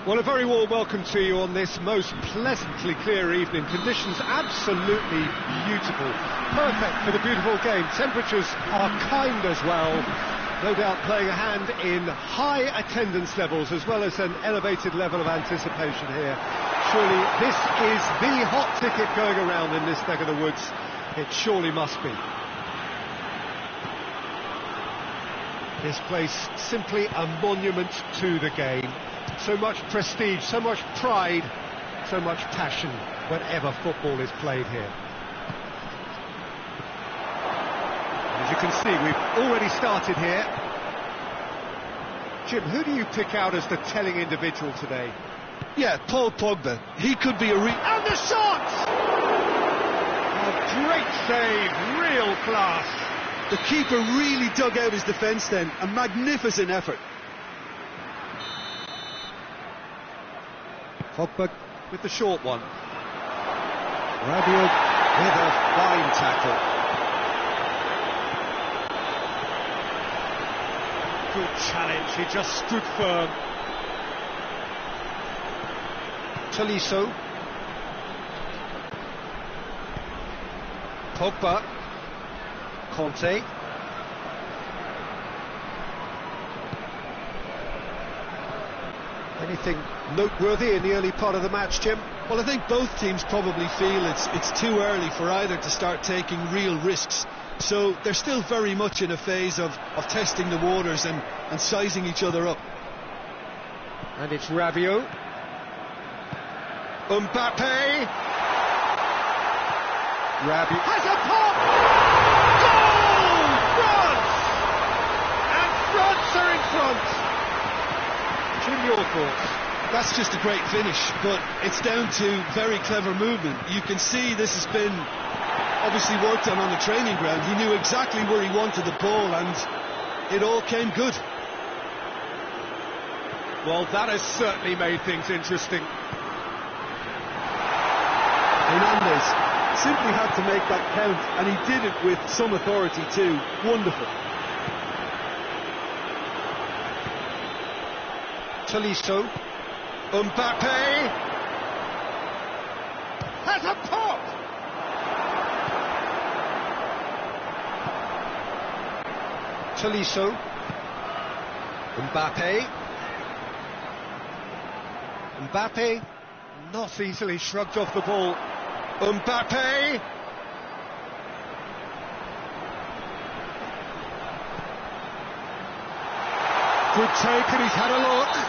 Well, a very warm welcome to you on this most pleasantly clear evening. Conditions absolutely beautiful. Perfect for the beautiful game. Temperatures are kind as well. No doubt playing a hand in high attendance levels as well as an elevated level of anticipation here. Surely this is the hot ticket going around in this neck of the woods. It surely must be. This place simply a monument to the game. So much prestige, so much pride, so much passion whenever football is played here. As you can see, we've already started here. Jim, who do you pick out as the telling individual today? Yeah, Paul Pogba. He could be a And the shot! A great save, real class. The keeper really dug out his defence then. A magnificent effort. Pogba with the short one. Rabiot with a fine tackle. Good challenge, he just stood firm. Tolisso. Pogba. Conte. Anything noteworthy in the early part of the match, Jim? Well, I think both teams probably feel it's too early for either to start taking real risks. So they're still very much in a phase of testing the waters and sizing each other up. And it's Rabiot. Mbappe. Rabiot has a pop! Goal! France! And France are in front! Jim, your thoughts? That's just a great finish, but it's down to very clever movement. You can see this has been obviously worked on the training ground. He knew exactly where he wanted the ball and it all came good. Well, that has certainly made things interesting. Hernandez simply had to make that count, and he did it with some authority too. Wonderful. Tolisso. Mbappe has a pop! Tolisso. Mbappe. Mbappe not easily shrugged off the ball. Mbappe. Good take, and he's had a look.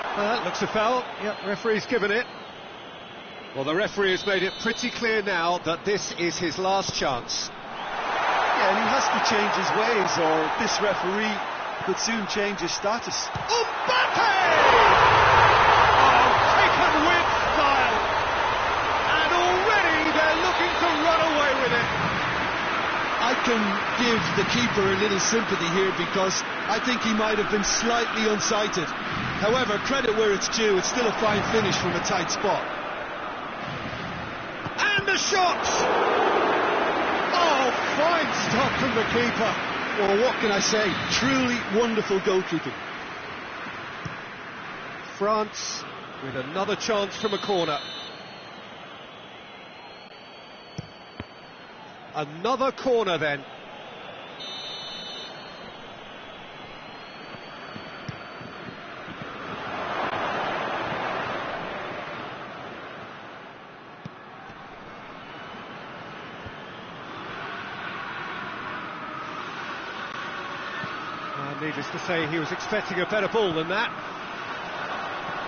That looks a foul. Yep, referee's given it. Well, the referee has made it pretty clear now that this is his last chance. Yeah, and he has to change his ways, or this referee could soon change his status. Mbappe! Oh, taken with style. And already they're looking to run away with it. I can give the keeper a little sympathy here because I think he might have been slightly unsighted. However, credit where it's due, it's still a fine finish from a tight spot. And the shot! Oh, fine stop from the keeper. Well, what can I say? Truly wonderful goalkeeping. France with another chance from a corner. Another corner then. Needless to say, he was expecting a better ball than that.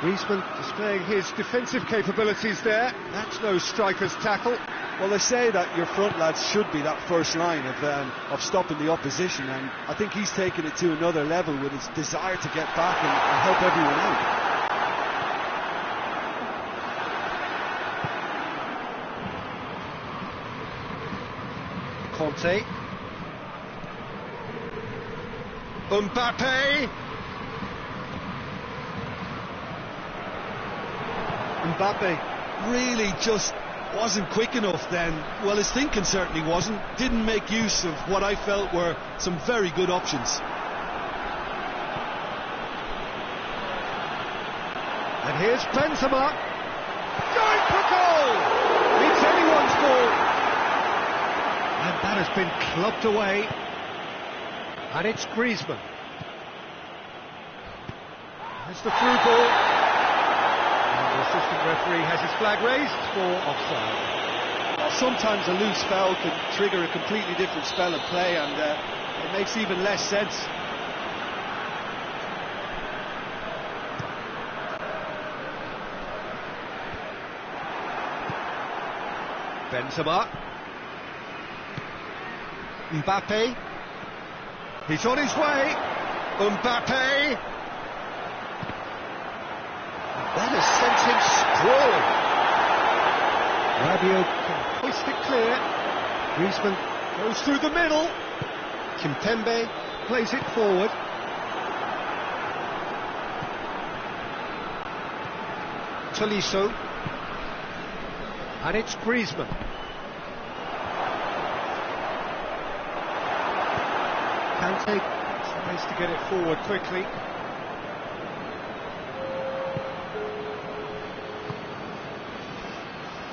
Griezmann displaying his defensive capabilities there. That's no striker's tackle. Well, they say that your front lads should be that first line of stopping the opposition, and I think he's taken it to another level with his desire to get back and help everyone out. Conte. Mbappe. Mbappe really just wasn't quick enough then. Well, his thinking certainly wasn't. Didn't make use of what I felt were some very good options. And Here's Benzema, going for goal! It's anyone's ball. And that has been clubbed away. And it's Griezmann. There's the through ball. And the assistant referee has his flag raised for offside. Sometimes a loose foul can trigger a completely different spell of play, and it makes even less sense. Benzema. Mbappe. He's on his way. Mbappe. That has sent him sprawling. Rabiot can hoist it clear. Griezmann goes through the middle. Kimpembe plays it forward. Tolisso. And it's Griezmann. Kante tries to get it forward quickly.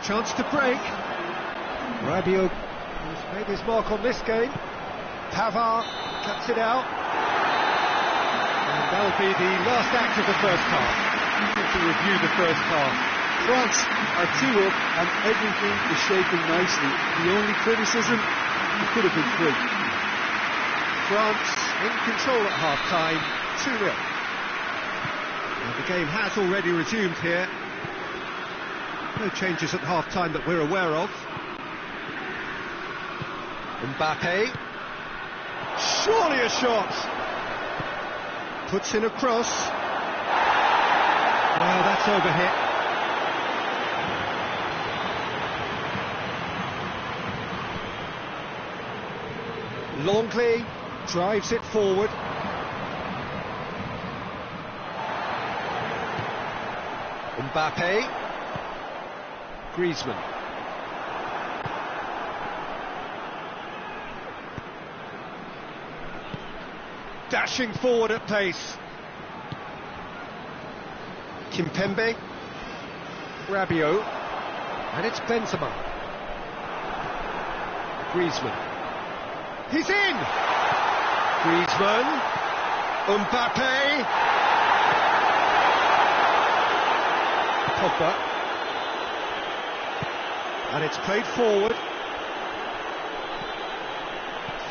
Chance to break. Rabiot has made his mark on this game. Pavard cuts it out. And that'll be the last act of the first half. To review the first half. France are 2 up and everything is shaping nicely. The only criticism, it could have been 3. France in control at half-time, 2-0. And the game has already resumed here. No changes at half-time that we're aware of. Mbappe. Surely a shot. Puts in a cross. Well, that's overhit. Longley drives it forward. Mbappe. Griezmann. Dashing forward at pace. Kimpembe. Rabiot. And it's Benzema. Griezmann. He's in! Griezmann. Mbappe. Pogba. And it's played forward.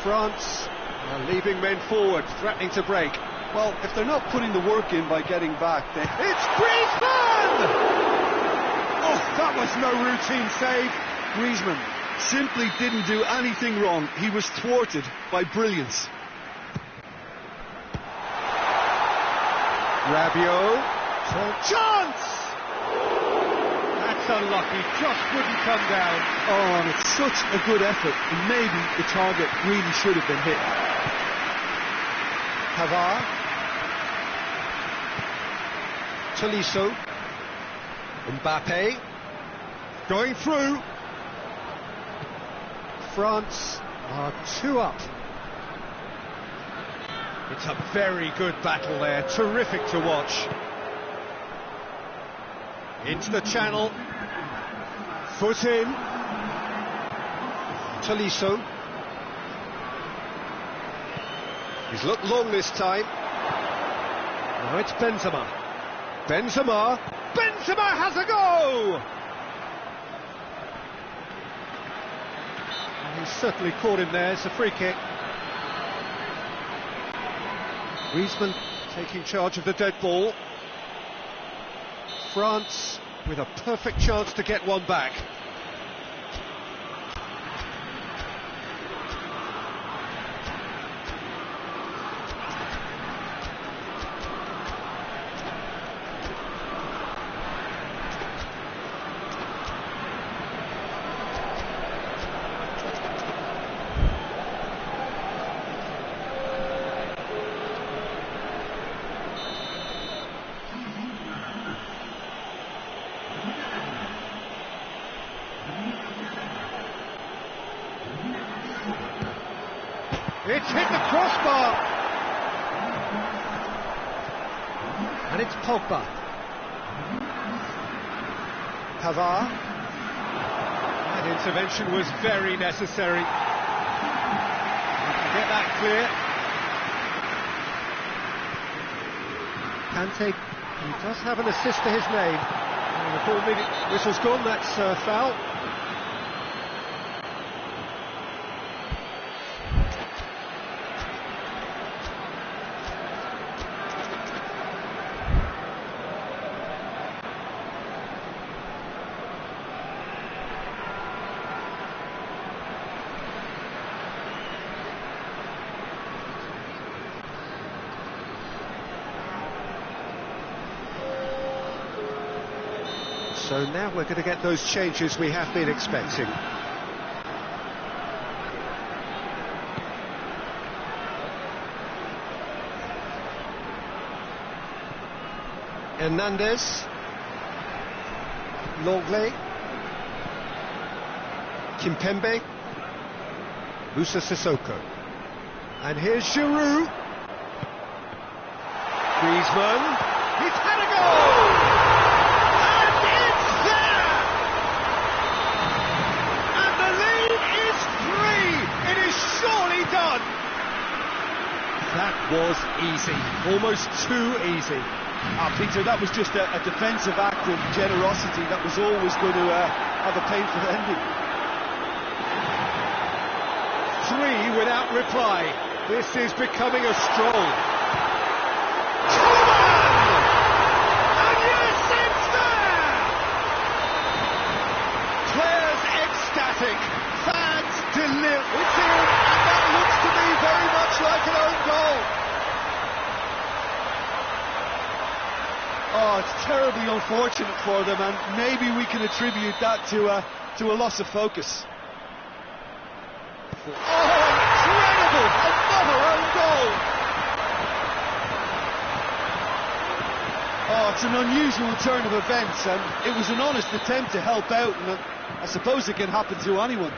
France are leaving men forward, threatening to break. Well, if they're not putting the work in by getting back, then... It's Griezmann! Oh, that was no routine save. Griezmann simply didn't do anything wrong. He was thwarted by brilliance. Rabiot. Chance! That's unlucky, just wouldn't come down. Oh, and it's such a good effort, and maybe the target really should have been hit. Pavard. Tolisso. Mbappe. Going through. France are 2 up. It's a very good battle there, terrific to watch. Into the channel. Foot in. Tolisso. He's looked long this time. Now it's Benzema. Benzema. Benzema has a go! And he's certainly caught him there. It's a free kick. Griezmann taking charge of the dead ball. France with a perfect chance to get one back. It's hit the crossbar. And it's Pogba. Pavard. That intervention was very necessary. Get that clear. Kante, he does have an assist to his name. The full whistle's gone, that's foul. So now we're going to get those changes we have been expecting. Hernandez, Longley, Kimpembe, Musa Sissoko. And here's Giroud. Griezmann, he's had a goal! That was easy, almost too easy. Peter, that was just a defensive act of generosity that was always going to have a painful ending. 3 without reply. This is becoming a stroll. And yes, it's there! Players ecstatic, fans delirious. It's in, and that looks to me very much like an own goal. Oh, it's terribly unfortunate for them, and maybe we can attribute that to a loss of focus. Oh, incredible! Another own goal! Oh, it's an unusual turn of events, and it was an honest attempt to help out, and I suppose it can happen to anyone.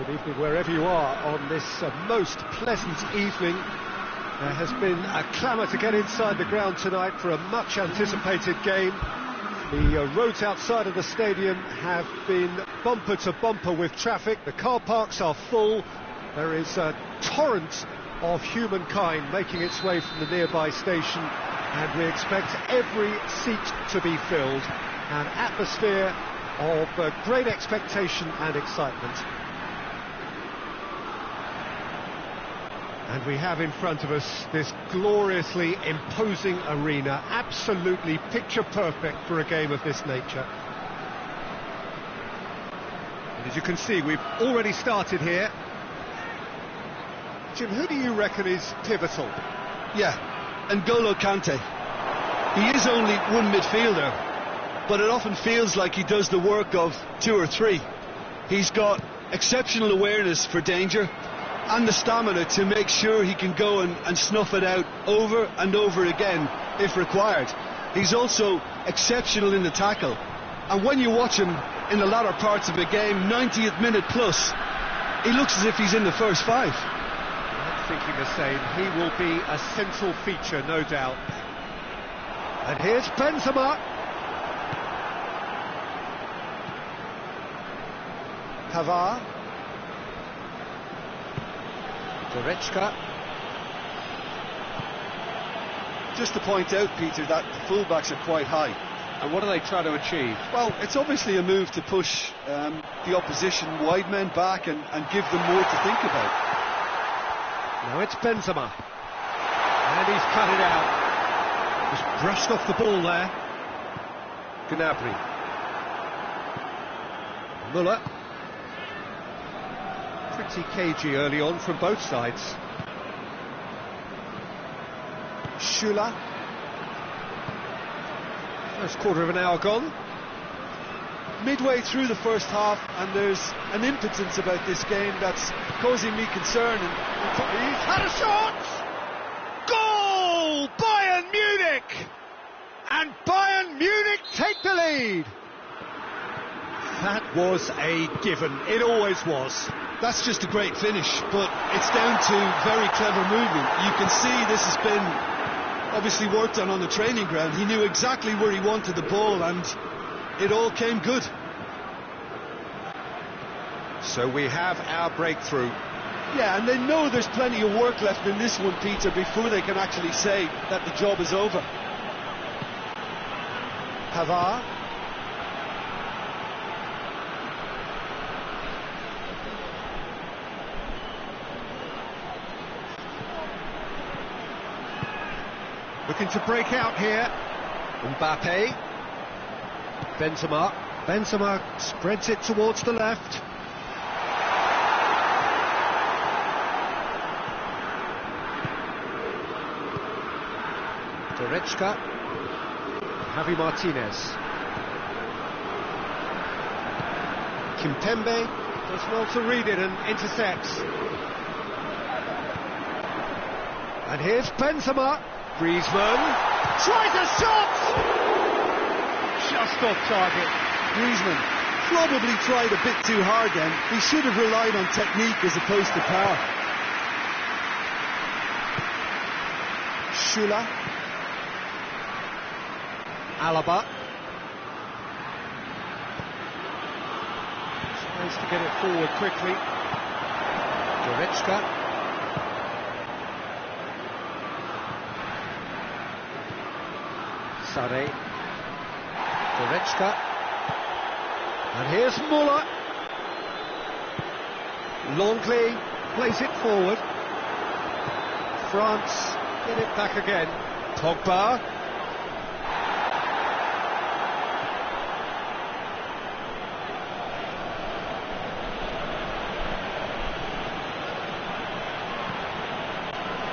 Good evening wherever you are on this most pleasant evening. There has been a clamour to get inside the ground tonight for a much anticipated game. The roads outside of the stadium have been bumper to bumper with traffic. The car parks are full. There is a torrent of humankind making its way from the nearby station, and we expect every seat to be filled. An atmosphere of great expectation and excitement. And we have in front of us this gloriously imposing arena, absolutely picture perfect for a game of this nature. And as you can see, we've already started here. Jim, who do you reckon is pivotal? Yeah, N'Golo Kante. He is only one midfielder, but it often feels like he does the work of two or three. He's got exceptional awareness for danger and the stamina to make sure he can go and snuff it out over and over again if required. He's also exceptional in the tackle, and when you watch him in the latter parts of a game, 90th minute plus, he looks as if he's in the first five. I'm thinking the same. He will be a central feature, no doubt. And here's Benzema. Pavard. Goretzka. Just to point out, Peter, that the fullbacks are quite high. And what are they trying to achieve? Well, it's obviously a move to push the opposition wide men back and give them more to think about. Now it's Benzema. And he's cut it out. Just brushed off the ball there. Gnabry. Müller. Pretty cagey early on from both sides. Schüller. First quarter of an hour gone. Midway through the first half, and there's an impotence about this game that's causing me concern. And he's had a shot! Goal! Bayern Munich! And Bayern Munich take the lead! That was a given. It always was. That's just a great finish, but it's down to very clever movement. You can see this has been obviously worked on the training ground. He knew exactly where he wanted the ball, and it all came good. So we have our breakthrough. Yeah, and they know there's plenty of work left in this one, Peter, before they can actually say that the job is over. Pavard. Looking to break out here. Mbappe. Benzema. Benzema spreads it towards the left. Goretzka. Javi Martinez. Kimpembe does well to read it and intercepts. And here's Benzema. Griezmann tries a shot! Just off target. Griezmann probably tried a bit too hard then. He should have relied on technique as opposed to power. Schüller. Alaba. Tries to get it forward quickly. Goretzka. Sade. Goretzka. And here's Müller. Longley plays it forward. France get it back again. Pogba.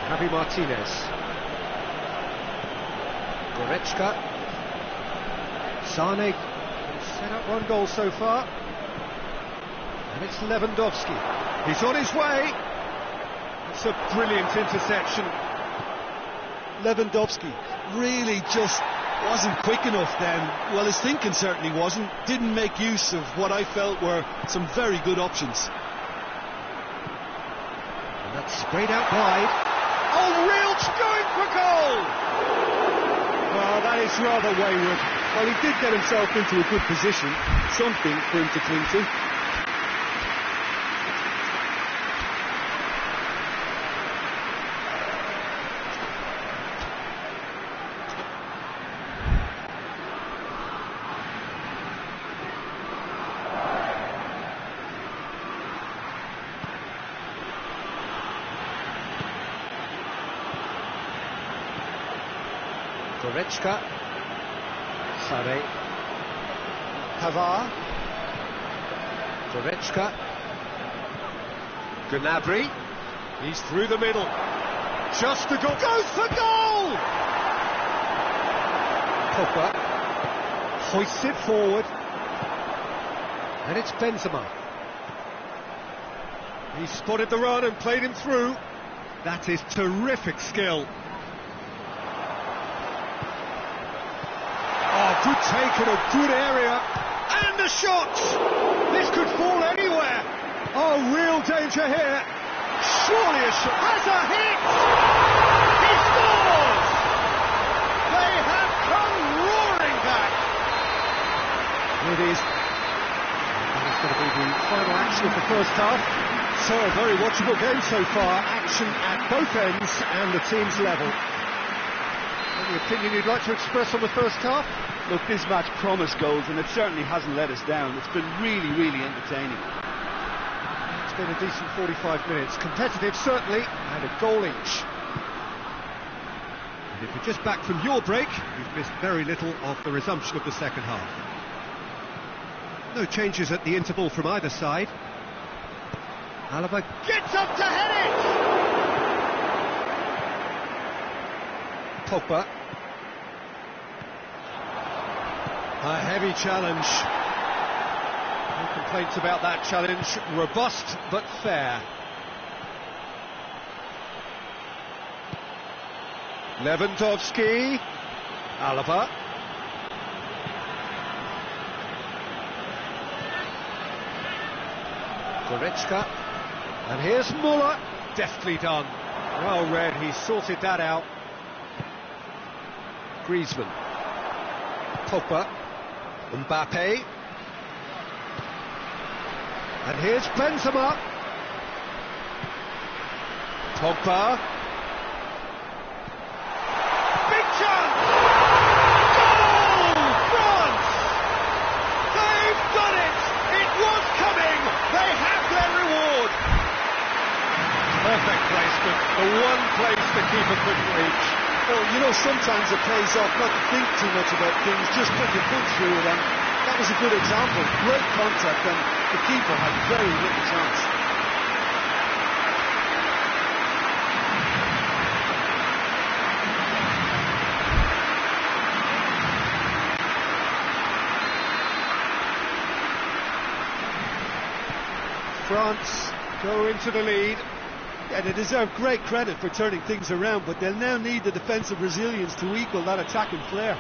Javi Martinez. Goretzka. Sane set up one goal so far. And it's Lewandowski. He's on his way. It's a brilliant interception. Lewandowski really just wasn't quick enough then. Well, his thinking certainly wasn't. Didn't make use of what I felt were some very good options. Sprayed out wide. Oh, Rilch going for goal! Well, that is rather wayward. Well, he did get himself into a good position, something for him to cling to. Goretzka, Sare, Pavard, Goretzka, Gnabry, he's through the middle, just a goal, goes for goal! Pogba hoists it forward, and it's Benzema. He spotted the run and played him through. That is terrific skill. Good take in a good area, and the shots! This could fall anywhere. Oh, real danger here. Surely a shot. Has a hit! He scores! They have come roaring back. It is. And it's going to be the final action of the first half. So a very watchable game so far. Action at both ends and the teams level. Any opinion you'd like to express on the first half? Look, this match promised goals, and it certainly hasn't let us down. It's been really, really entertaining. It's been a decent 45 minutes. Competitive, certainly, and a goal each. And if you're just back from your break, you've missed very little of the resumption of the second half. No changes at the interval from either side. Alaba gets up to head it! Pogba. A heavy challenge. No complaints about that challenge. Robust but fair. Lewandowski. Alaba. Goretzka. And here's Muller. Deftly done. Well read, he sorted that out. Griezmann. Pogba. Mbappe. And here's Benzema. Pogba. Big chance! Goal! France! They've done it! It was coming! They have their reward! Perfect placement. The one place the keeper couldn't reach. Well, you know, sometimes it pays off not to think too much about things, just put your foot through it, and that was a good example. Great contact, and the keeper had very little chance. France go into the lead. Yeah, they deserve great credit for turning things around, but they'll now need the defensive resilience to equal that attacking flair.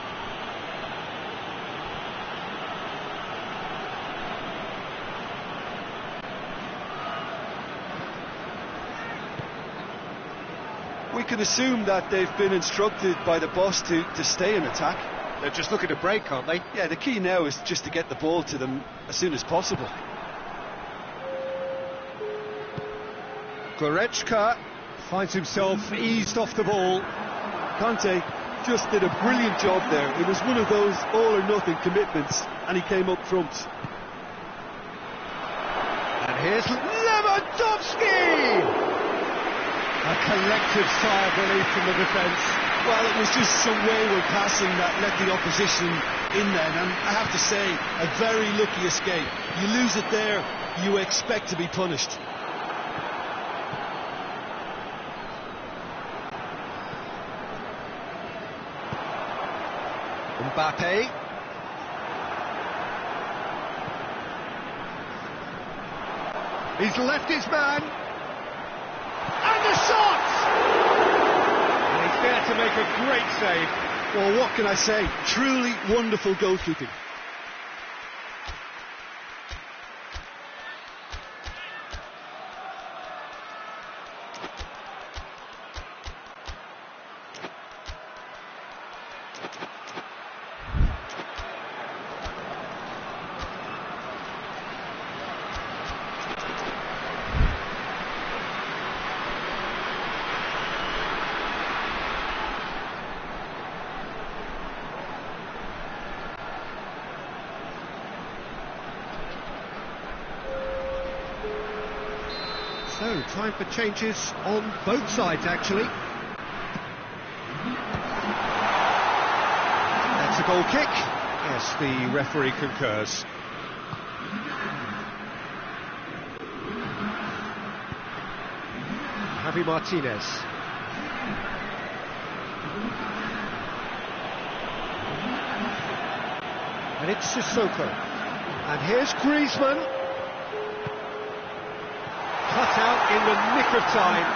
We can assume that they've been instructed by the boss to stay in attack. They're just looking to break, aren't they? Yeah, the key now is just to get the ball to them as soon as possible. Goretzka finds himself eased off the ball. Kante just did a brilliant job there. It was one of those all-or-nothing commitments, and he came up trumps. And here's Lewandowski! A collective sigh of relief from the defence. Well, it was just some wayward passing that let the opposition in then, and I have to say, a very lucky escape. You lose it there, you expect to be punished. Mbappe. He's left his man. And the shot! And he's there to make a great save. Well, what can I say? Truly wonderful goalkeeping. So, time for changes on both sides, actually. That's a goal kick. Yes, the referee concurs. Javi Martinez. And it's Sissoko. And here's Griezmann. Cut out in the nick of time.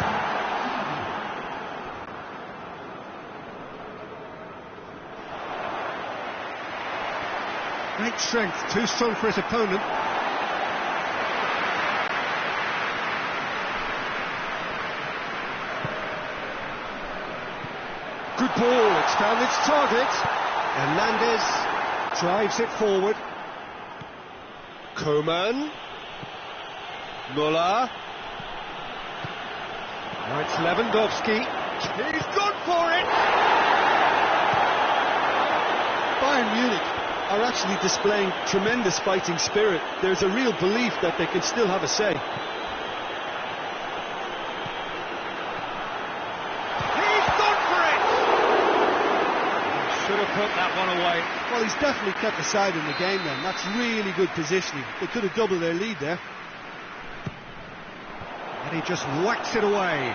Great strength, too strong for his opponent. Good ball, it's found its target. Hernandez drives it forward. Coman. Muller. Now it's Lewandowski. He's gone for it! Bayern Munich are actually displaying tremendous fighting spirit. There's a real belief that they can still have a say. He's gone for it! He should have put that one away. Well, he's definitely kept the side in the game then. That's really good positioning. They could have doubled their lead there. And he just whacks it away.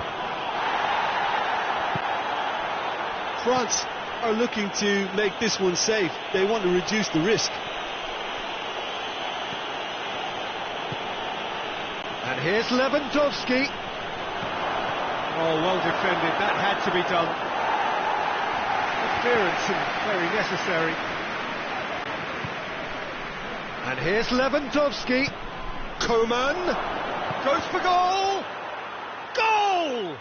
France are looking to make this one safe. They want to reduce the risk. And here's Lewandowski. Oh, well defended. That had to be done. Clearance and very necessary. And here's Lewandowski. Coman goes for goal. Goal!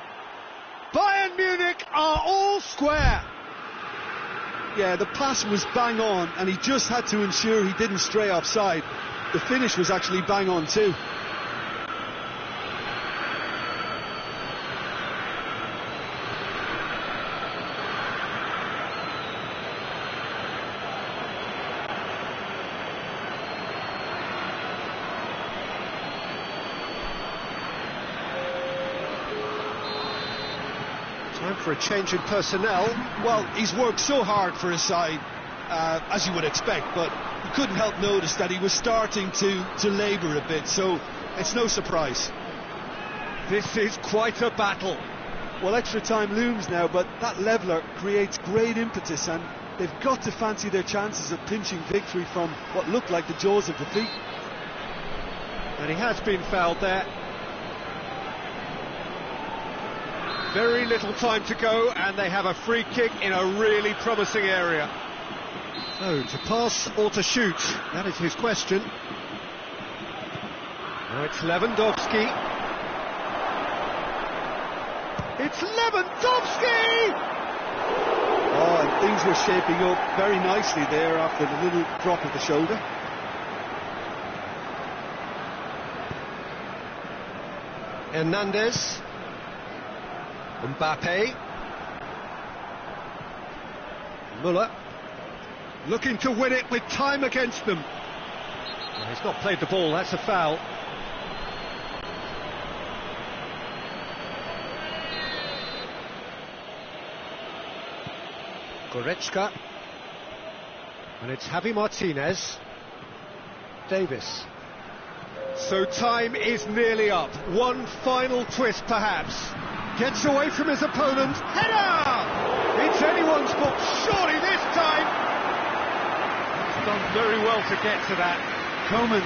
Bayern Munich are all square. Yeah, the pass was bang on, and he just had to ensure he didn't stray offside. The finish was actually bang on too. Time for a change in personnel. Well, he's worked so hard for his side, as you would expect, but you couldn't help notice that he was starting to labour a bit, so it's no surprise. This is quite a battle. Well, extra time looms now, but that leveller creates great impetus, and they've got to fancy their chances of pinching victory from what looked like the jaws of defeat. And he has been fouled there. Very little time to go, and they have a free kick in a really promising area. So, to pass or to shoot? That is his question. Now it's Lewandowski. It's Lewandowski! Oh, and things were shaping up very nicely there after the little drop of the shoulder. Hernandez. Mbappe. Muller. Looking to win it with time against them. Well, he's not played the ball, that's a foul. Goretzka. And it's Javi Martinez. Davis. So time is nearly up. One final twist, perhaps. Gets away from his opponent. Header! It's anyone's book, surely this time. He's done very well to get to that. Coman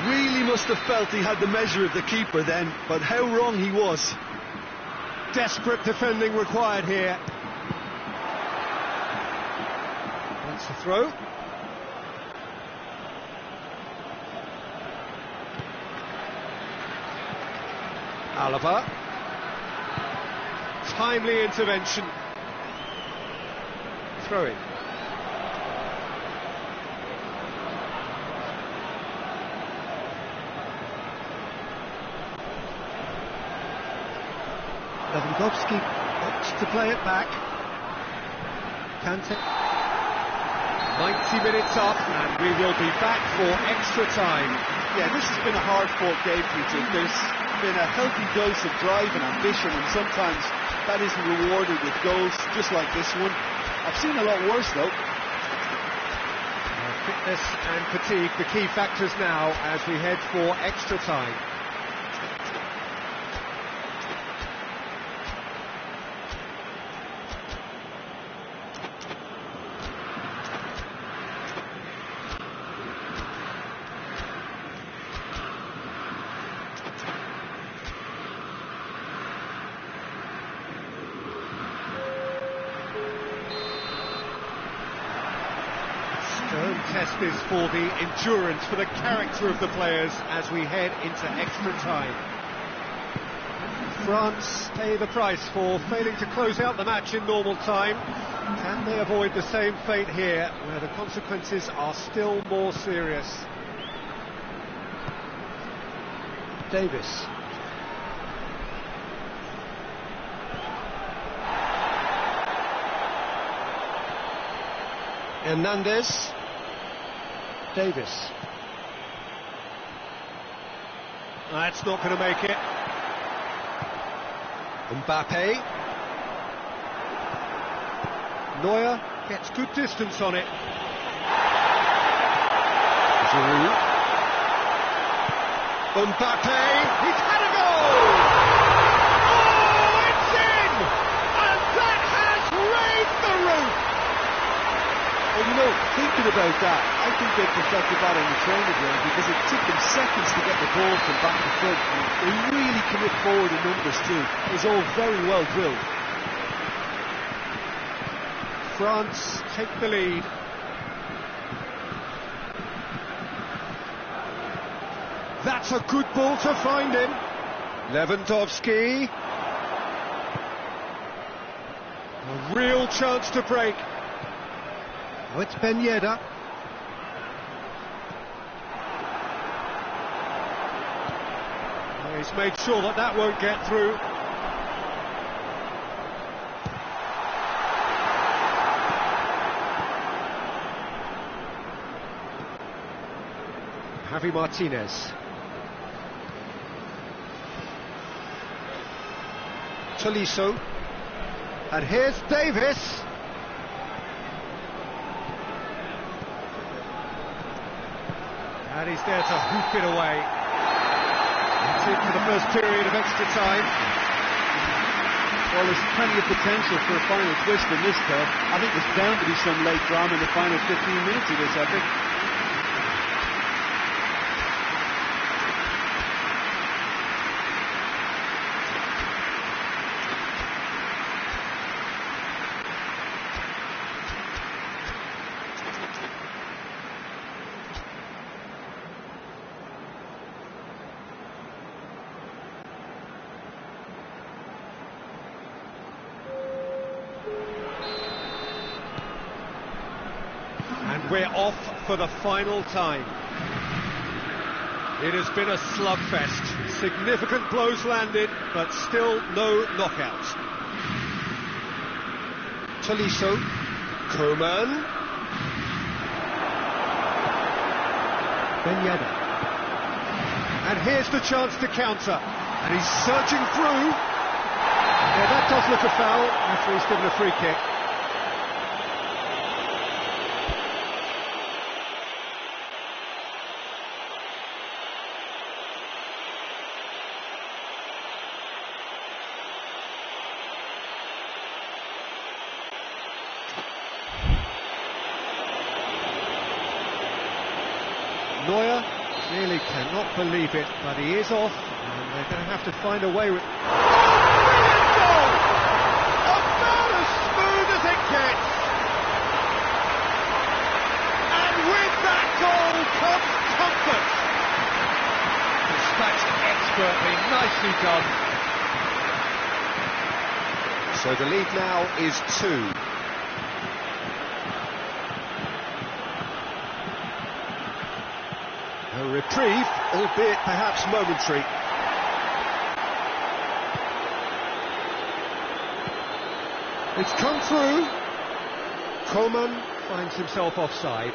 really must have felt he had the measure of the keeper then, but how wrong he was. Desperate defending required here. Wants to throw. Alaba. Timely intervention. Throw in. Lewandowski wants to play it back. Kante. 90 minutes up, and we will be back for extra time. Yeah, this has been a hard-fought game, Peter. There's been a healthy dose of drive and ambition, and sometimes that isn't rewarded with goals, just like this one. I've seen a lot worse, though. Fitness and fatigue, the key factors now as we head for extra time. Test is for the endurance, for the character of the players as we head into extra time. France pay the price for failing to close out the match in normal time. Can they avoid the same fate here, where the consequences are still more serious? Davis. Hernandez. Davis. That's not going to make it. Mbappe. Neuer gets good distance on it. Giroud. Mbappe. He's had a goal! Oh, it's in! And that has raised the roof! Well, you know, thinking about that, I think they perfected that on the training ground because it took them seconds to get the ball from back to front. They really commit forward in numbers too. It was all very well drilled. France take the lead. That's a good ball to find him. Lewandowski. A real chance to break. Oh, it's Ben Yedder. Oh, he's made sure that that won't get through. Javi Martinez. Tolisso. And here's Davis. And he's there to hoop it away. That's it for the first period of extra time. Well, there's plenty of potential for a final twist in this, though. I think there's bound to be some late drama in the final 15 minutes of this, I think. And we're off for the final time. It has been a slugfest. Significant blows landed, but still no knockout. Tolisso. Coman. Ben Yedder. And here's the chance to counter. And he's surging through. Yeah, that does look a foul. Referee's given a free kick. Neuer really cannot believe it, but he is off, and they're going to have to find a way with... Brilliant goal! About as smooth as it gets! And with that goal comes comfort! Dispatched expertly, nicely done. So the lead now is 2. A reprieve, albeit perhaps momentary. It's come through. Coman finds himself offside.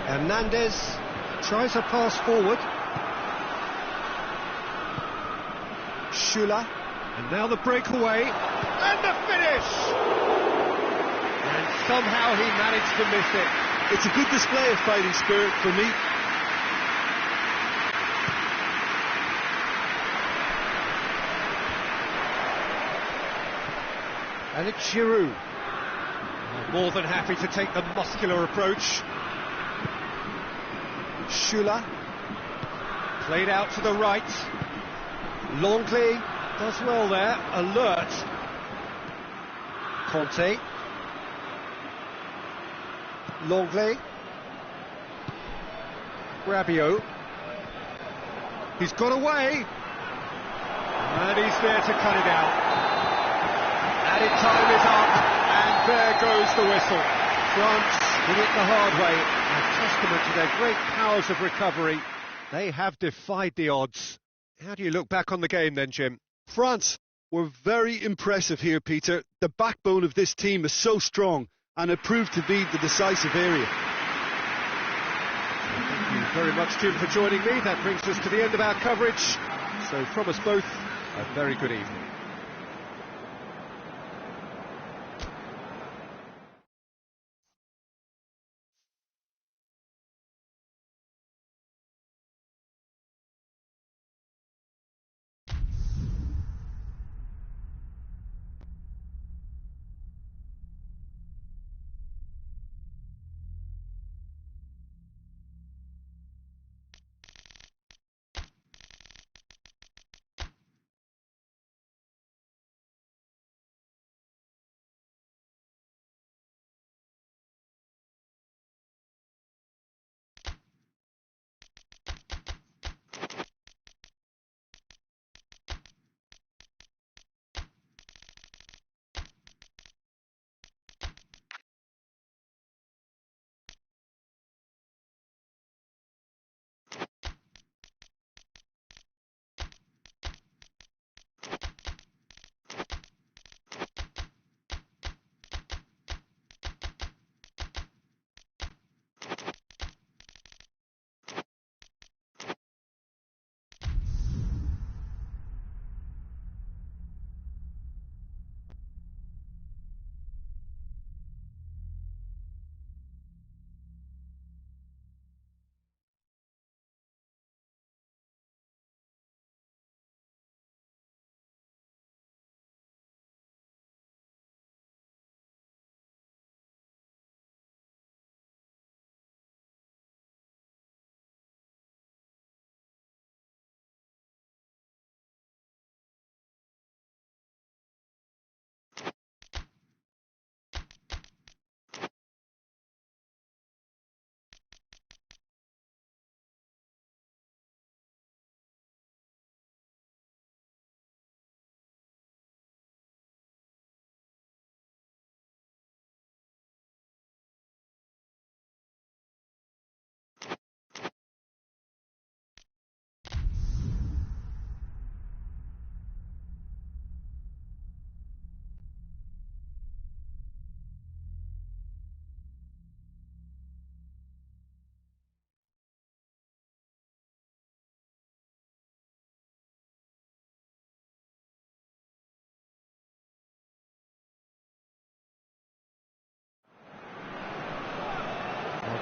Hernandez tries a pass forward. Schüller, and now the breakaway, and the finish! And somehow he managed to miss it. It's a good display of fighting spirit for me. And it's Giroud. More than happy to take the muscular approach. Schüller, played out to the right. Longley does well there, alert. Conte. Longley. Rabiot. He's got away. And he's there to cut it out. Added time is up. And there goes the whistle. France did it the hard way. A testament to their great powers of recovery. They have defied the odds. How do you look back on the game then, Jim? France were very impressive here, Peter. The backbone of this team is so strong, and it proved to be the decisive area. Thank you very much, Jim, for joining me. That brings us to the end of our coverage. So from us both, a very good evening.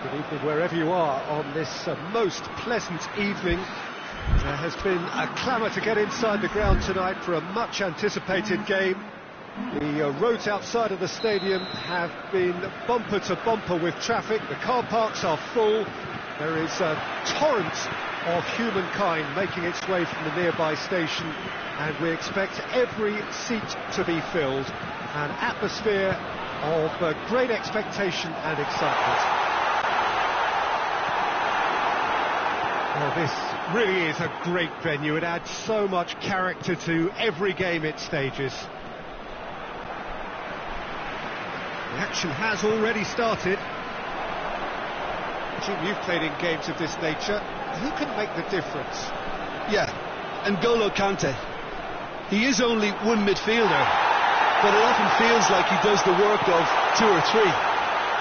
Good evening wherever you are on this most pleasant evening. There has been a clamour to get inside the ground tonight for a much anticipated game. The roads outside of the stadium have been bumper to bumper with traffic. The car parks are full. There is a torrent of humankind making its way from the nearby station, and we expect every seat to be filled. An atmosphere of great expectation and excitement. Well, this really is a great venue. It adds so much character to every game it stages. action has already started. Jim, you've played in games of this nature. Who can make the difference? Yeah, N'Golo Kante. He is only one midfielder, but it often feels like he does the work of two or three.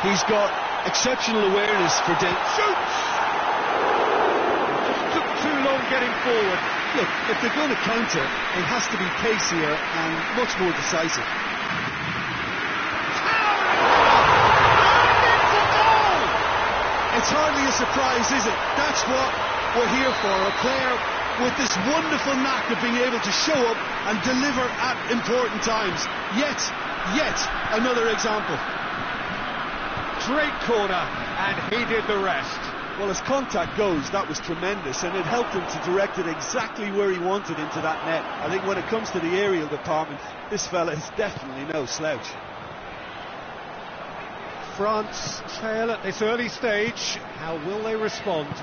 He's got exceptional awareness for shoots! Just took too long getting forward. Look, if they're going to counter, it has to be pacier and much more decisive. It's hardly a surprise, is it? That's what we're here for, a player with this wonderful knack of being able to show up and deliver at important times. Yet another example. Straight corner, and he did the rest. Well, as contact goes, that was tremendous, and it helped him to direct it exactly where he wanted into that net. I think when it comes to the aerial department, this fella is definitely no slouch. France trail at this early stage. How will they respond? The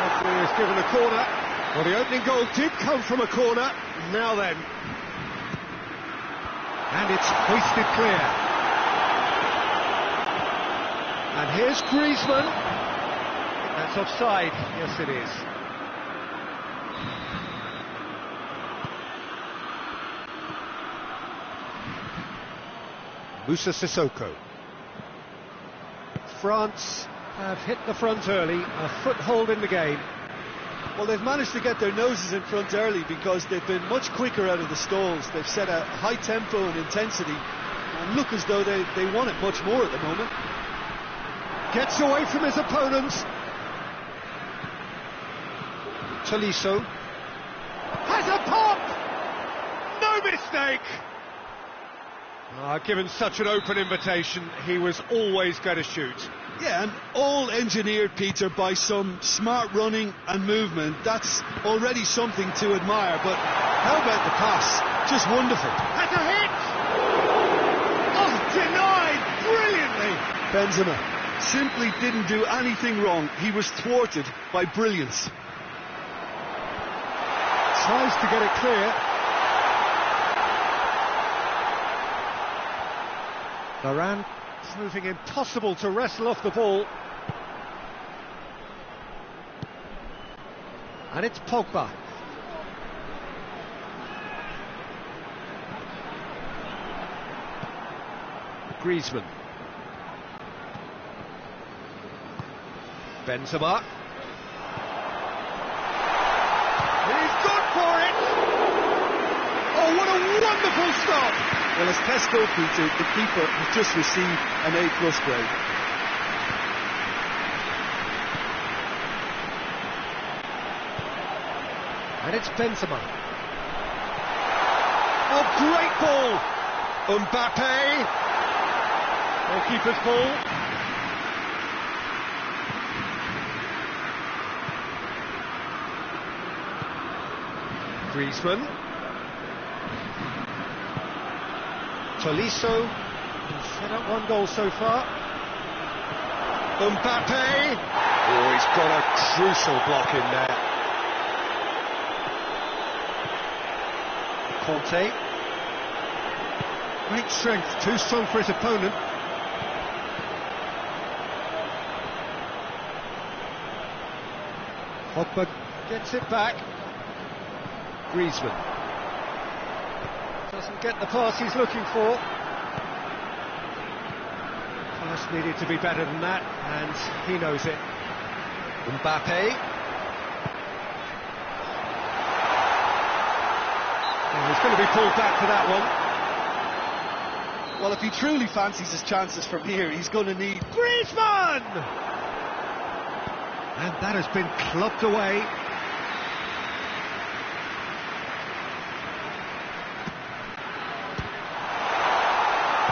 referee has given a corner. Well, the opening goal did come from a corner. Now then. And it's hoisted clear. And here's Griezmann. That's offside. Yes, it is. Moussa Sissoko. France have hit the front early, a foothold in the game. Well, they've managed to get their noses in front early because they've been much quicker out of the stalls. They've set a high tempo and intensity and look as though they want it much more at the moment. Gets away from his opponents. Tolisso has a pop! No mistake! Given such an open invitation, he was always going to shoot. Yeah, and all engineered, Peter, by some smart running and movement. That's already something to admire, but how about the pass? Just wonderful. Has a hit! Oh, denied brilliantly! Benzema simply didn't do anything wrong. He was thwarted by brilliance. Tries to get it clear. Varane proving impossible to wrestle off the ball. And it's Pogba. Griezmann. Benzema. He's gone for it! Oh, what a wonderful stop! Well, as tests go, Peter, the keeper has just received an A+ grade. And it's Benzema. Oh, great ball! Mbappe. Goalkeeper's ball. Griezmann. Tolisso set up one goal so far. Mbappe. Oh, he's got a crucial block in there. Conte. Great strength, too strong for his opponent. Pogba gets it back. Griezmann doesn't get the pass he's looking for. Pass needed to be better than that, and he knows it. Mbappe. Oh, he's going to be pulled back for that one. Well, if he truly fancies his chances from here, he's going to need Griezmann! And that has been clubbed away.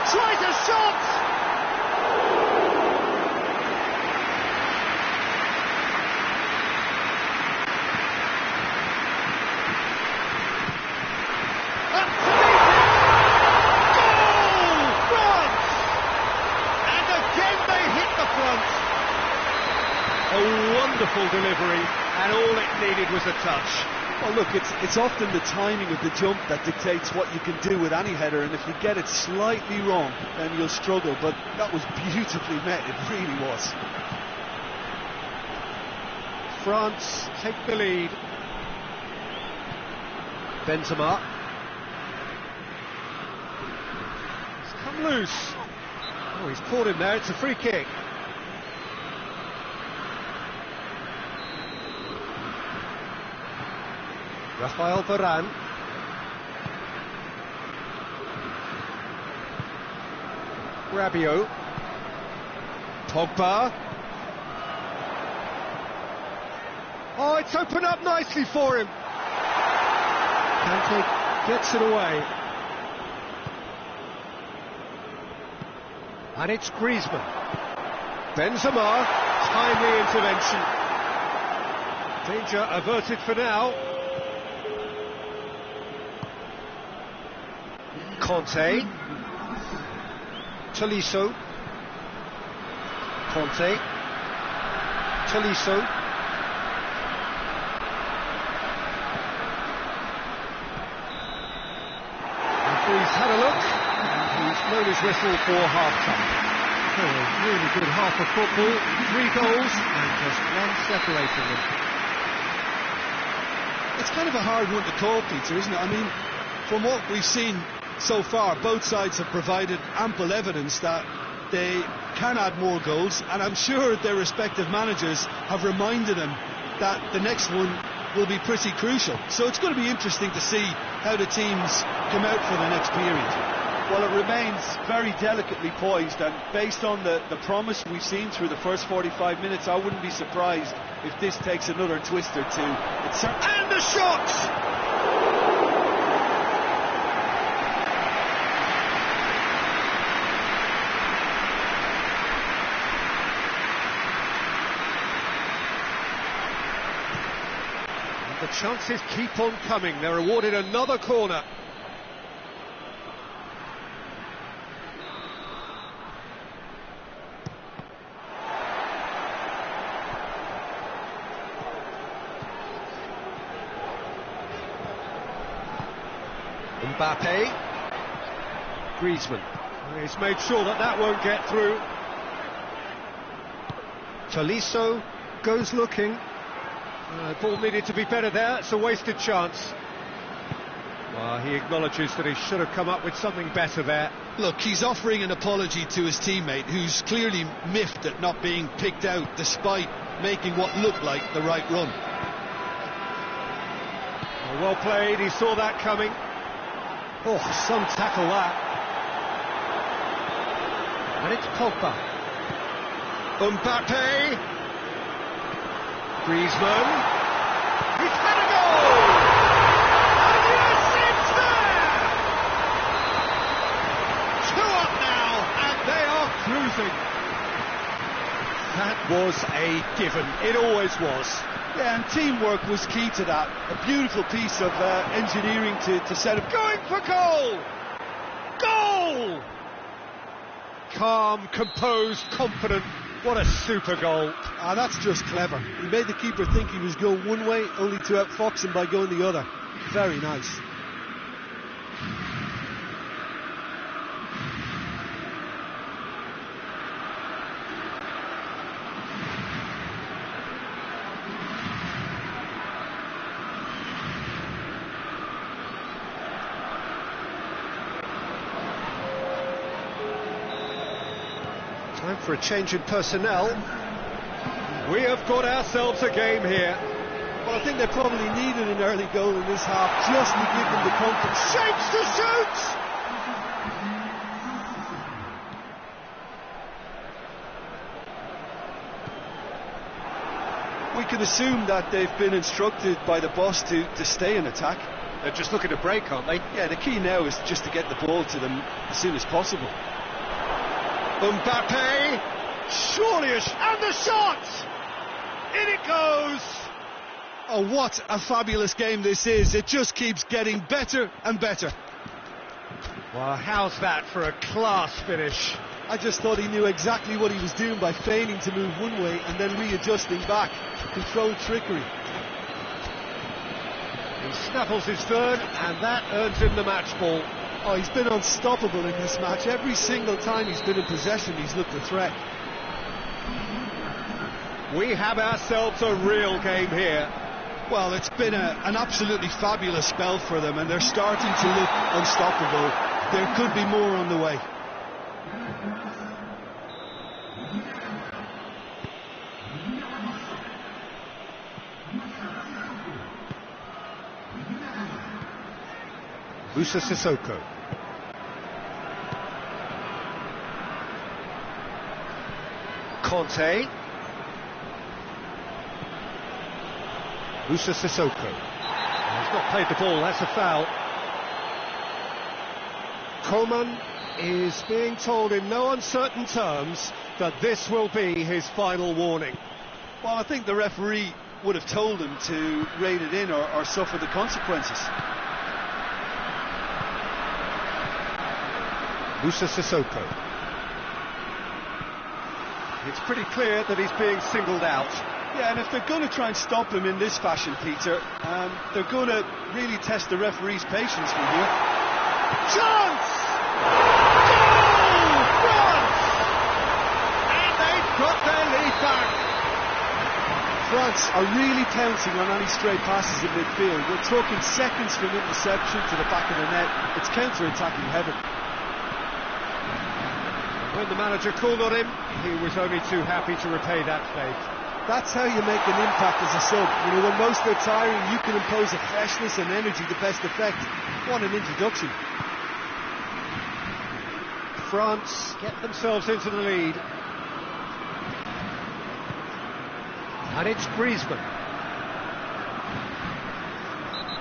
Tries a shot! Up to goal! France! And again they hit the front. A wonderful delivery, and all it needed was a touch. Well, look, it's often the timing of the jump that dictates what you can do with any header, and if you get it slightly wrong, then you'll struggle. But that was beautifully met, it really was. France take the lead. Benzema. He's come loose. Oh, he's caught him there, it's a free kick. Rafael Varane. Rabiot. Pogba. Oh, it's opened up nicely for him. Kante gets it away. And it's Griezmann. Benzema, timely intervention. Danger averted for now. Conte. Tolisso. Conte. Tolisso. Referee's had a look, and he's blown his whistle for half-time. Oh, a really good half of football, 3 goals, and just one separating them. It's kind of a hard one to call, Peter, isn't it? I mean, from what we've seen so far, both sides have provided ample evidence that they can add more goals, and I'm sure their respective managers have reminded them that the next one will be pretty crucial. So it's going to be interesting to see how the teams come out for the next period. Well, it remains very delicately poised, and based on the promise we've seen through the first 45 minutes, I wouldn't be surprised if this takes another twist or two. And the shot! The chances keep on coming. They're awarded another corner. Mbappe. Griezmann. He's made sure that won't get through. Tolisso goes looking. Ball needed to be better there, it's a wasted chance. Well, he acknowledges that he should have come up with something better there. Look, he's offering an apology to his teammate, who's clearly miffed at not being picked out despite making what looked like the right run. Well played, he saw that coming. Oh, some tackle that. And it's Pogba. Mbappe. Griezmann, he's had a goal! And yes, it's there! 2 up now, and they are cruising. That was a given, it always was. Yeah, and teamwork was key to that. A beautiful piece of engineering to set up. Going for goal! Goal! Calm, composed, confident. What a super goal. Ah, that's just clever. He made the keeper think he was going one way, only to outfox him by going the other. Very nice. Time for a change in personnel. We have got ourselves a game here. Well, I think they probably needed an early goal in this half just to give them the confidence. Shapes to shoot! We can assume that they've been instructed by the boss to stay in attack. They're just looking to break, aren't they? Yeah, the key now is just to get the ball to them as soon as possible. Mbappe, surely and the shot! In it goes! Oh, what a fabulous game this is. It just keeps getting better and better. Well, how's that for a class finish? I just thought he knew exactly what he was doing by feigning to move one way and then readjusting back. Controlled trickery. He snaffles his third, and that earns him the match ball. Oh, he's been unstoppable in this match. Every single time he's been in possession, he's looked a threat. We have ourselves a real game here. Well, it's been an absolutely fabulous spell for them, and they're starting to look unstoppable. There could be more on the way. Musa Sissoko. Conte. Musa Sissoko. He's not played the ball, that's a foul. Coman is being told in no uncertain terms that this will be his final warning. Well, I think the referee would have told him to rein it in or suffer the consequences. Musa Sissoko. It's pretty clear that he's being singled out. Yeah, and if they're going to try and stop him in this fashion, Peter, they're going to really test the referee's patience from here. Chance! Goal! France! And they've got their lead back. France are really pouncing on any stray passes in midfield. We're talking seconds from interception to the back of the net. It's counter-attacking heaven. When the manager called on him, he was only too happy to repay that favour. That's how you make an impact as a sub. You know, when most are tiring, you can impose a freshness and energy to best effect. What an introduction. France get themselves into the lead. And it's Griezmann.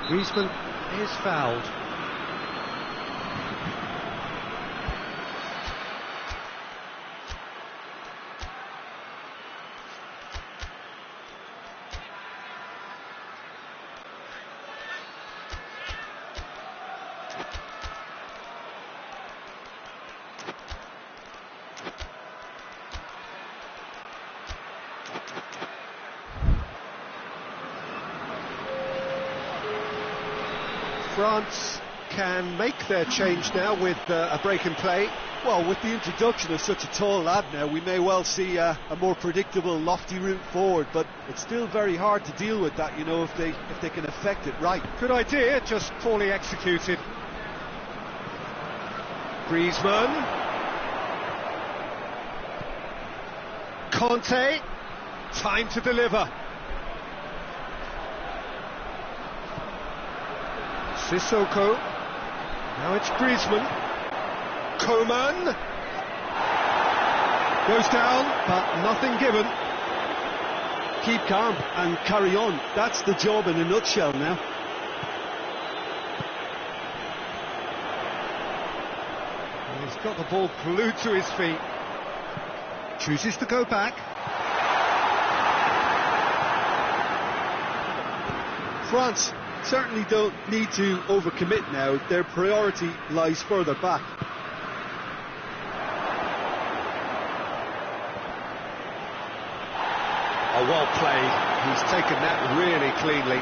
Griezmann is fouled. France can make their change now with a break in play. Well, with the introduction of such a tall lad now, we may well see a more predictable, lofty route forward, but it's still very hard to deal with that, you know, if they can effect it right. Good idea, just poorly executed. Griezmann. Conte. Time to deliver. Sissoko. Now it's Griezmann. Coman. Goes down, but nothing given. Keep calm and carry on. That's the job in a nutshell now. He's got the ball glued to his feet. Chooses to go back. France certainly don't need to overcommit now. Their priority lies further back. Oh, well played. He's taken that really cleanly.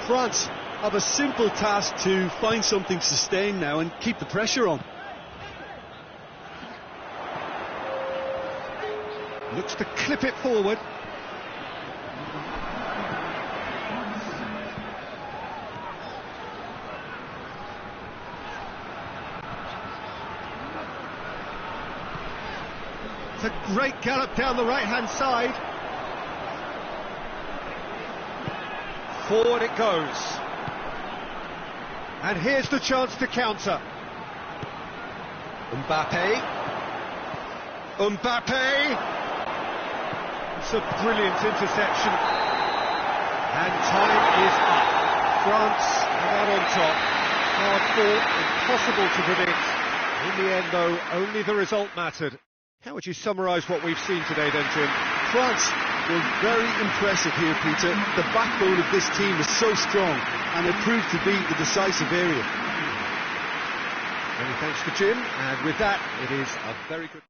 France have a simple task to find something sustained now and keep the pressure on. Looks to clip it forward. It's a great gallop down the right-hand side. Forward it goes. And here's the chance to counter. Mbappe. It's a brilliant interception. And time is up. France are out on top. Hard fought, impossible to predict. In the end, though, only the result mattered. How would you summarise what we've seen today then, Jim? France were very impressive here, Peter. The backbone of this team is so strong, and it proved to be the decisive area. Many thanks to Jim, and with that, it is a very good...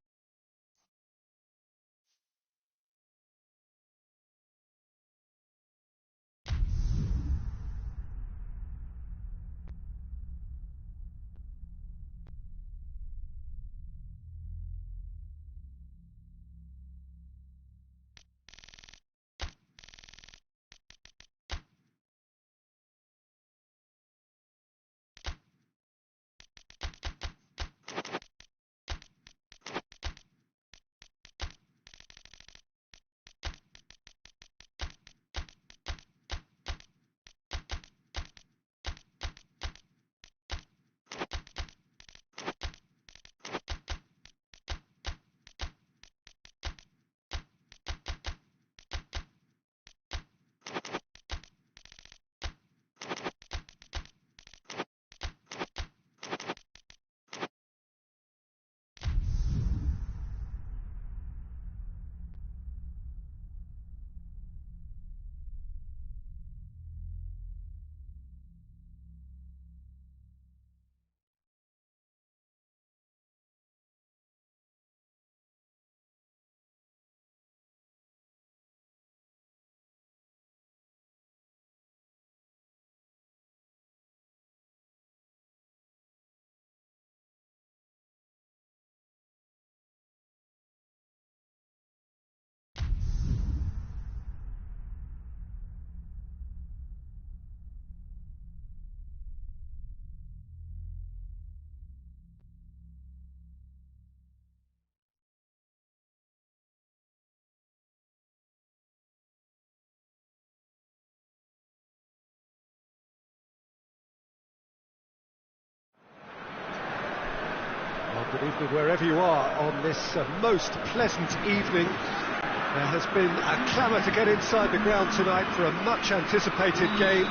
Evening, wherever you are on this most pleasant evening. There has been a clamour to get inside the ground tonight for a much anticipated game.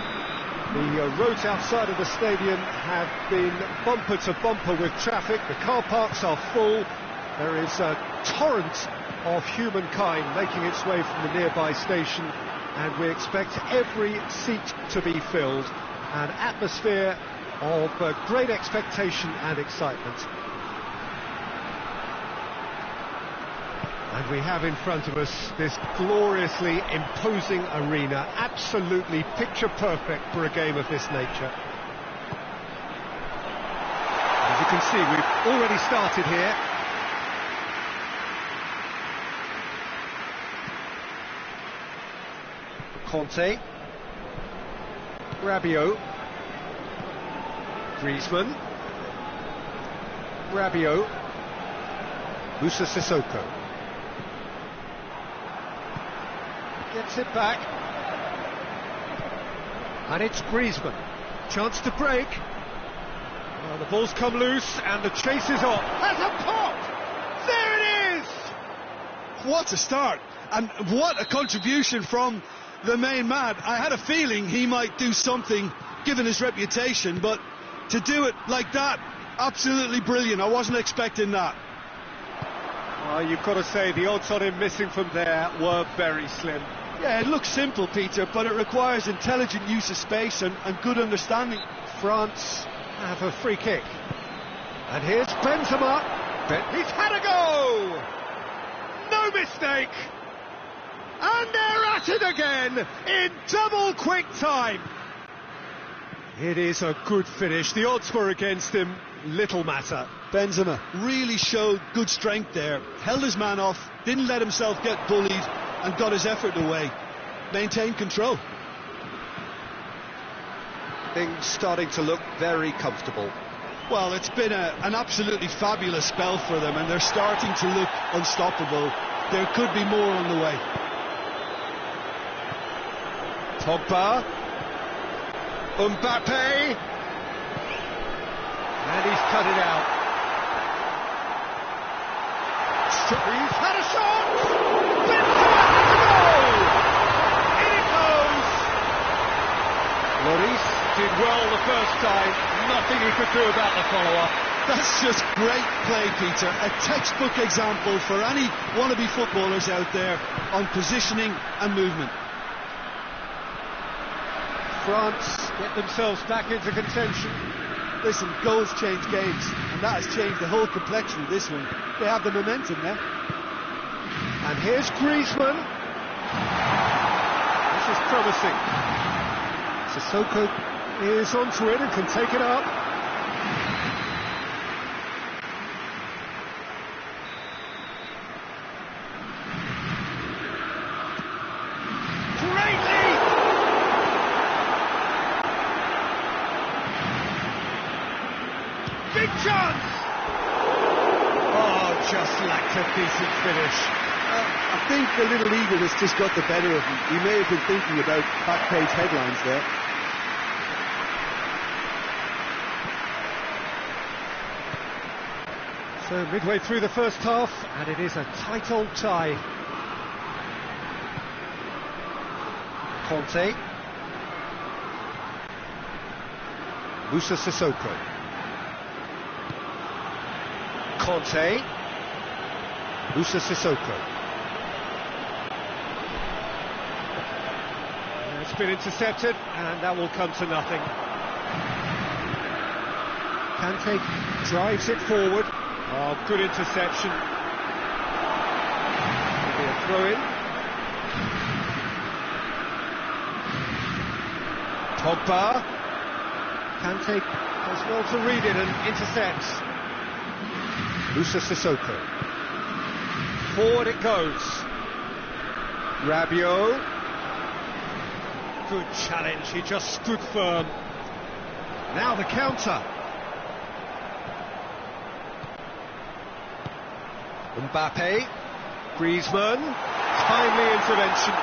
The roads outside of the stadium have been bumper to bumper with traffic. The car parks are full. There is a torrent of humankind making its way from the nearby station, and we expect every seat to be filled. An atmosphere of great expectation and excitement. And we have in front of us this gloriously imposing arena, absolutely picture perfect for a game of this nature. As you can see, we've already started here. Conte, Rabiot, Griezmann, Rabiot, Moussa Sissoko. Gets it back, and it's Griezmann. Chance to break. Oh, the ball's come loose, and the chase is on. Has a pop! There it is! What a start, and what a contribution from the main man. I had a feeling he might do something, given his reputation, but to do it like that, absolutely brilliant. I wasn't expecting that. You've got to say, the odds on him missing from there were very slim. Yeah, it looks simple, Peter, but it requires intelligent use of space and good understanding. France have a free kick. And here's Benzema. He's had a go! No mistake! And they're at it again in double quick time. It is a good finish. The odds were against him. Little matter. Benzema really showed good strength there. Held his man off, didn't let himself get bullied, and got his effort away. Maintained control. Things starting to look very comfortable. Well, it's been an absolutely fabulous spell for them, and they're starting to look unstoppable. There could be more on the way. Pogba, Mbappe, and he's cut it out. He's had a shot! Benzema has a goal! In it goes! Lloris did well the first time, nothing he could do about the follow-up. That's just great play, Peter. A textbook example for any wannabe footballers out there on positioning and movement. France get themselves back into contention. Listen, goals change games, and that has changed the whole complexion of this one. They have the momentum now. And here's Griezmann. This is promising. Sissoko is onto it and can take it up. Big chance! Oh, just lacked a decent finish. I think the little eagerness just got the better of him. He may have been thinking about back page headlines there. So midway through the first half, and it is a tight old tie. Conte. Moussa Sissoko. Conte, Moussa Sissoko. It's been intercepted, and that will come to nothing. Kante drives it forward. Oh, good interception. Maybe a throw-in. Pogba. Kante does well to read it and intercepts. Moussa Sissoko. Forward it goes. Rabiot. Good challenge, he just stood firm. Now the counter. Mbappe. Griezmann. Timely intervention.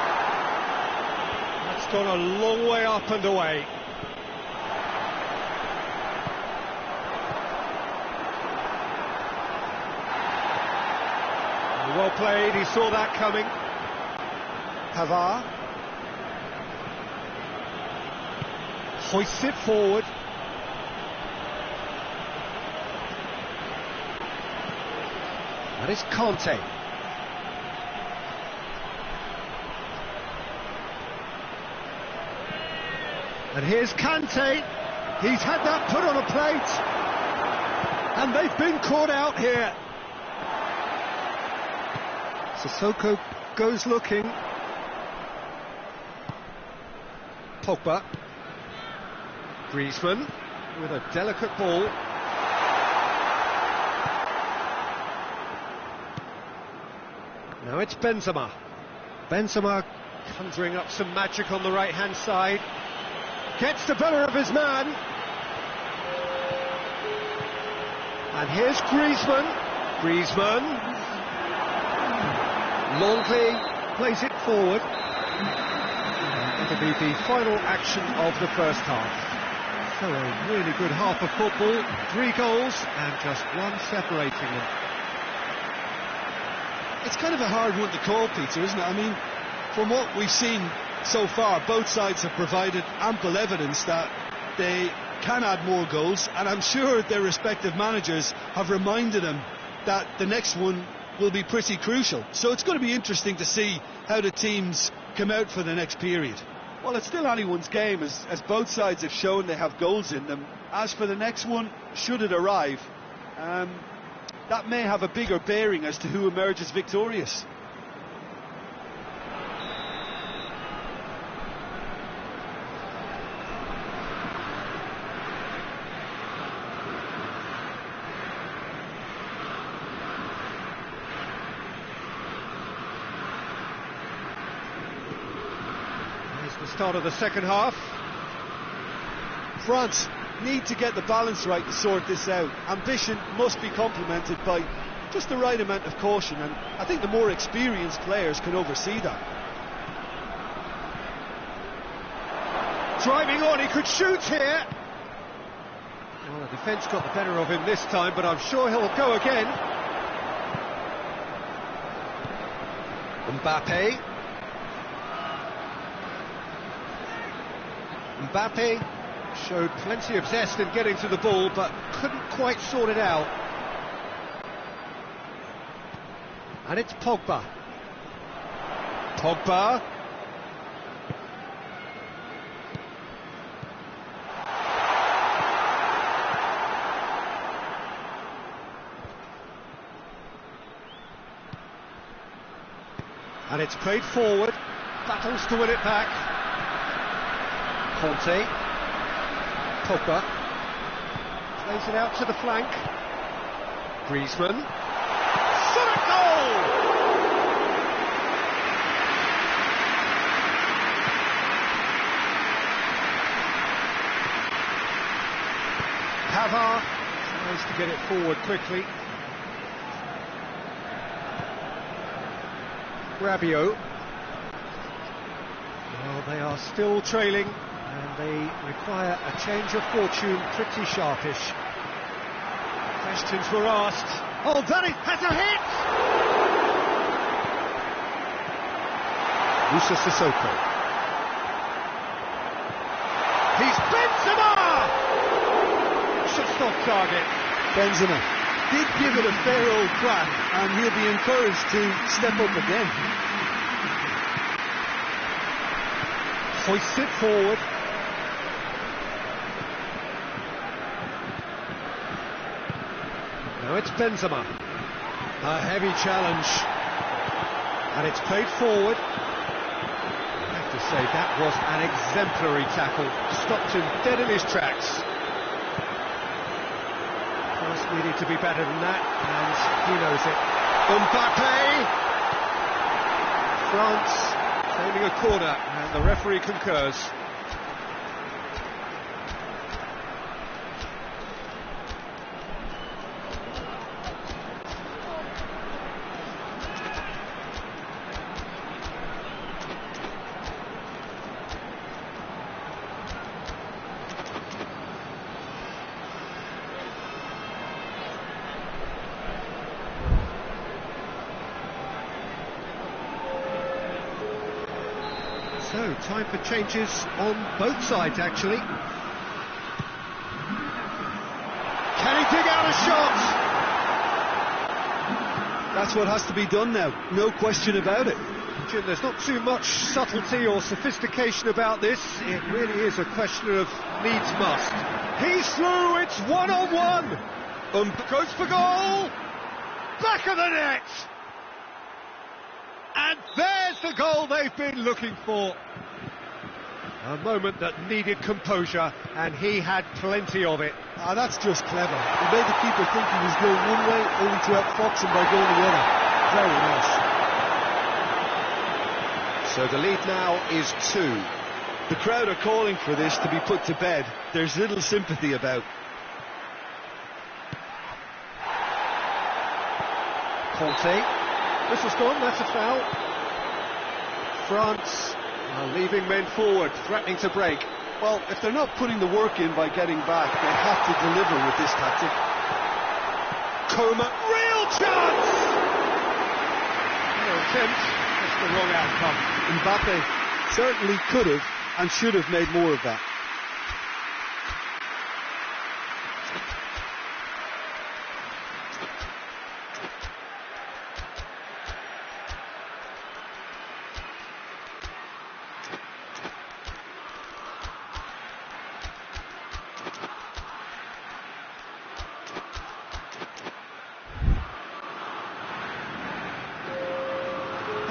That's gone a long way up and away. Well played, he saw that coming. Pavard hoists it forward. That is Conte. And here's Kante. He's had that put on a plate. And they've been caught out here. Sissoko goes looking. Pogba. Griezmann with a delicate ball. Now it's Benzema. Benzema conjuring up some magic on the right-hand side. Gets the better of his man. And here's Griezmann. Griezmann. Longley plays it forward. It'll be the final action of the first half. So a really good half of football. 3 goals and just one separating them. It's kind of a hard one to call, Peter, isn't it? I mean, from what we've seen so far, both sides have provided ample evidence that they can add more goals, and I'm sure their respective managers have reminded them that the next one will be pretty crucial. So it's going to be interesting to see how the teams come out for the next period. Well, it's still anyone's game, as both sides have shown they have goals in them. As for the next one, should it arrive, that may have a bigger bearing as to who emerges victorious. Here's the start of the second half. France need to get the balance right to sort this out. Ambition must be complemented by just the right amount of caution, and I think the more experienced players can oversee that. Driving on, he could shoot here. Well, the defence got the better of him this time, but I'm sure he'll go again. Mbappe. Mbappe showed plenty of zest in getting to the ball, but couldn't quite sort it out. And it's Pogba. Pogba. And it's played forward. Battles to win it back. Conte. Pogba plays it out to the flank. Griezmann. Shot at goal! Pavard tries to get it forward quickly. Rabiot. Well, they are still trailing, and they require a change of fortune pretty sharpish. Questions were asked. Oh, Danny has a hit! Moussa Sissoko. He's Benzema! Just off target. Benzema did give it a fair old crack, and he'll be encouraged to step up again. Hoists it forward. Now it's Benzema. A heavy challenge. And it's played forward. I have to say, that was an exemplary tackle. Stopped him dead in his tracks. France needed to be better than that, and he knows it. Mbappe! France claiming a corner, and the referee concurs. So, time for changes on both sides, actually. Can he dig out a shot? That's what has to be done now, no question about it. Jim, there's not too much subtlety or sophistication about this. It really is a question of needs must. He's through, it's one-on-one. Goes for goal. Back of the net. And there's the goal they've been looking for. A moment that needed composure, and he had plenty of it. Ah, that's just clever. He made the keeper think he was going one way, only to outfox him by going the other. Very nice. So the lead now is 2. The crowd are calling for this to be put to bed. There's little sympathy about. Conte. This has gone, that's a foul. France are leaving men forward, threatening to break. Well, if they're not putting the work in by getting back, they have to deliver with this tactic. Coman, real chance! No attempt, that's the wrong outcome. Mbappe certainly could have and should have made more of that.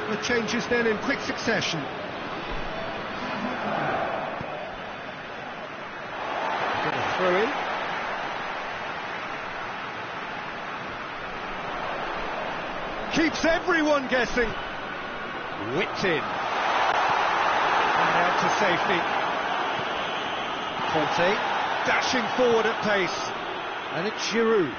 The changes then in quick succession. Gonna throw in. Keeps everyone guessing. Whipped in. And out to safety. Conte dashing forward at pace. And it's Giroud.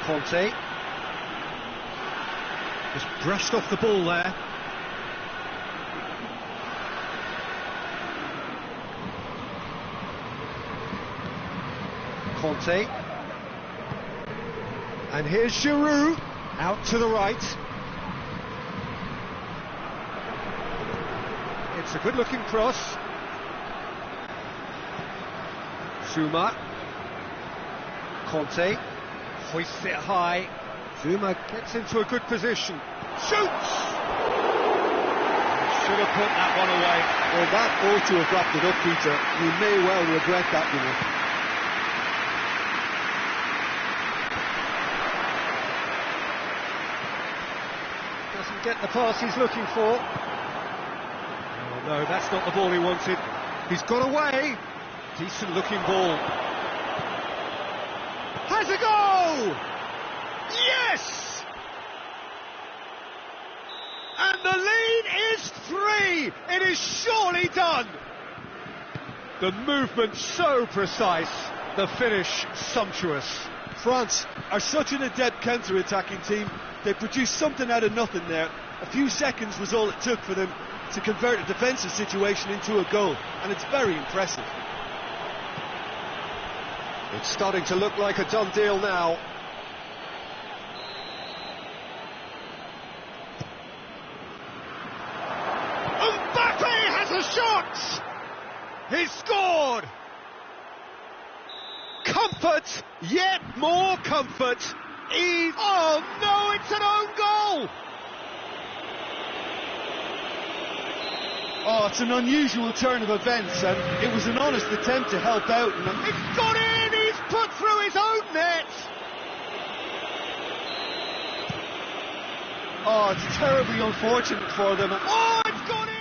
Conte just brushed off the ball there. Conte, and here's Giroud out to the right. It's a good-looking cross. Zuma, Conte. Hoists it high. Zuma gets into a good position. Shoots! Should have put that one away. Well, that ought to have wrapped it up, Peter. You may well regret that, you know. Doesn't get the pass he's looking for. Oh no, that's not the ball he wanted. He's got away. Decent looking ball. Has a go! Yes! And the lead is 3! It is surely done! The movement so precise, the finish sumptuous. France are such an adept counter-attacking team. They produced something out of nothing there. A few seconds was all it took for them to convert a defensive situation into a goal, and it's very impressive. It's starting to look like a done deal now. Mbappe has a shot! He's scored! Comfort, yet more comfort. Oh no, it's an own goal! Oh, it's an unusual turn of events, and it was an honest attempt to help out. It's gone in! He's put through his own net! Oh, it's terribly unfortunate for them. Oh, it's gone in!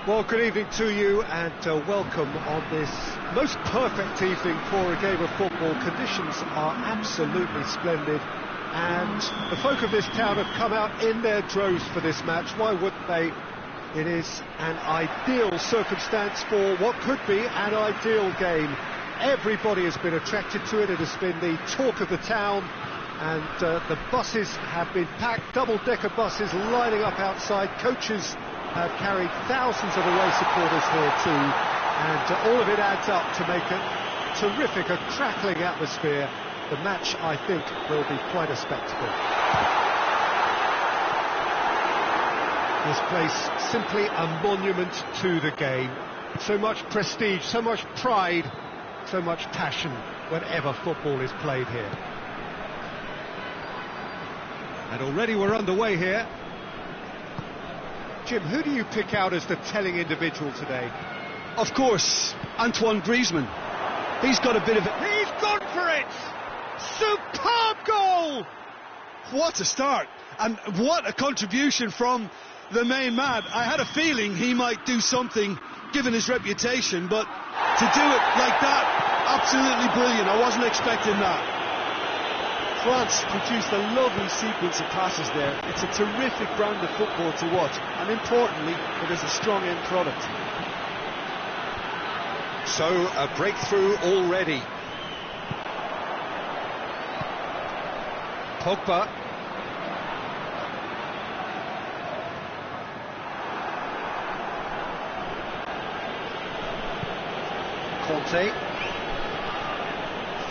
Well, good evening to you and welcome on this most perfect evening for a game of football. Conditions are absolutely splendid and the folk of this town have come out in their droves for this match. Why wouldn't they? It is an ideal circumstance for what could be an ideal game. Everybody has been attracted to it. It has been the talk of the town, and the buses have been packed, double-decker buses lining up outside. Coaches have carried thousands of away supporters here too, and all of it adds up to make a terrific, a crackling atmosphere. The match, I think, will be quite a spectacle. This place simply a monument to the game. So much prestige, so much pride, so much passion whenever football is played here. And already we're underway here. Jim, who do you pick out as the telling individual today? Of course, Antoine Griezmann. He's got a bit of it. He's gone for it! Superb goal! What a start, and what a contribution from the main man. I had a feeling he might do something, given his reputation, but to do it like that, absolutely brilliant. I wasn't expecting that. France produced a lovely sequence of passes there. It's a terrific brand of football to watch, and importantly, it is a strong end product. So, a breakthrough already. Pogba. Conte.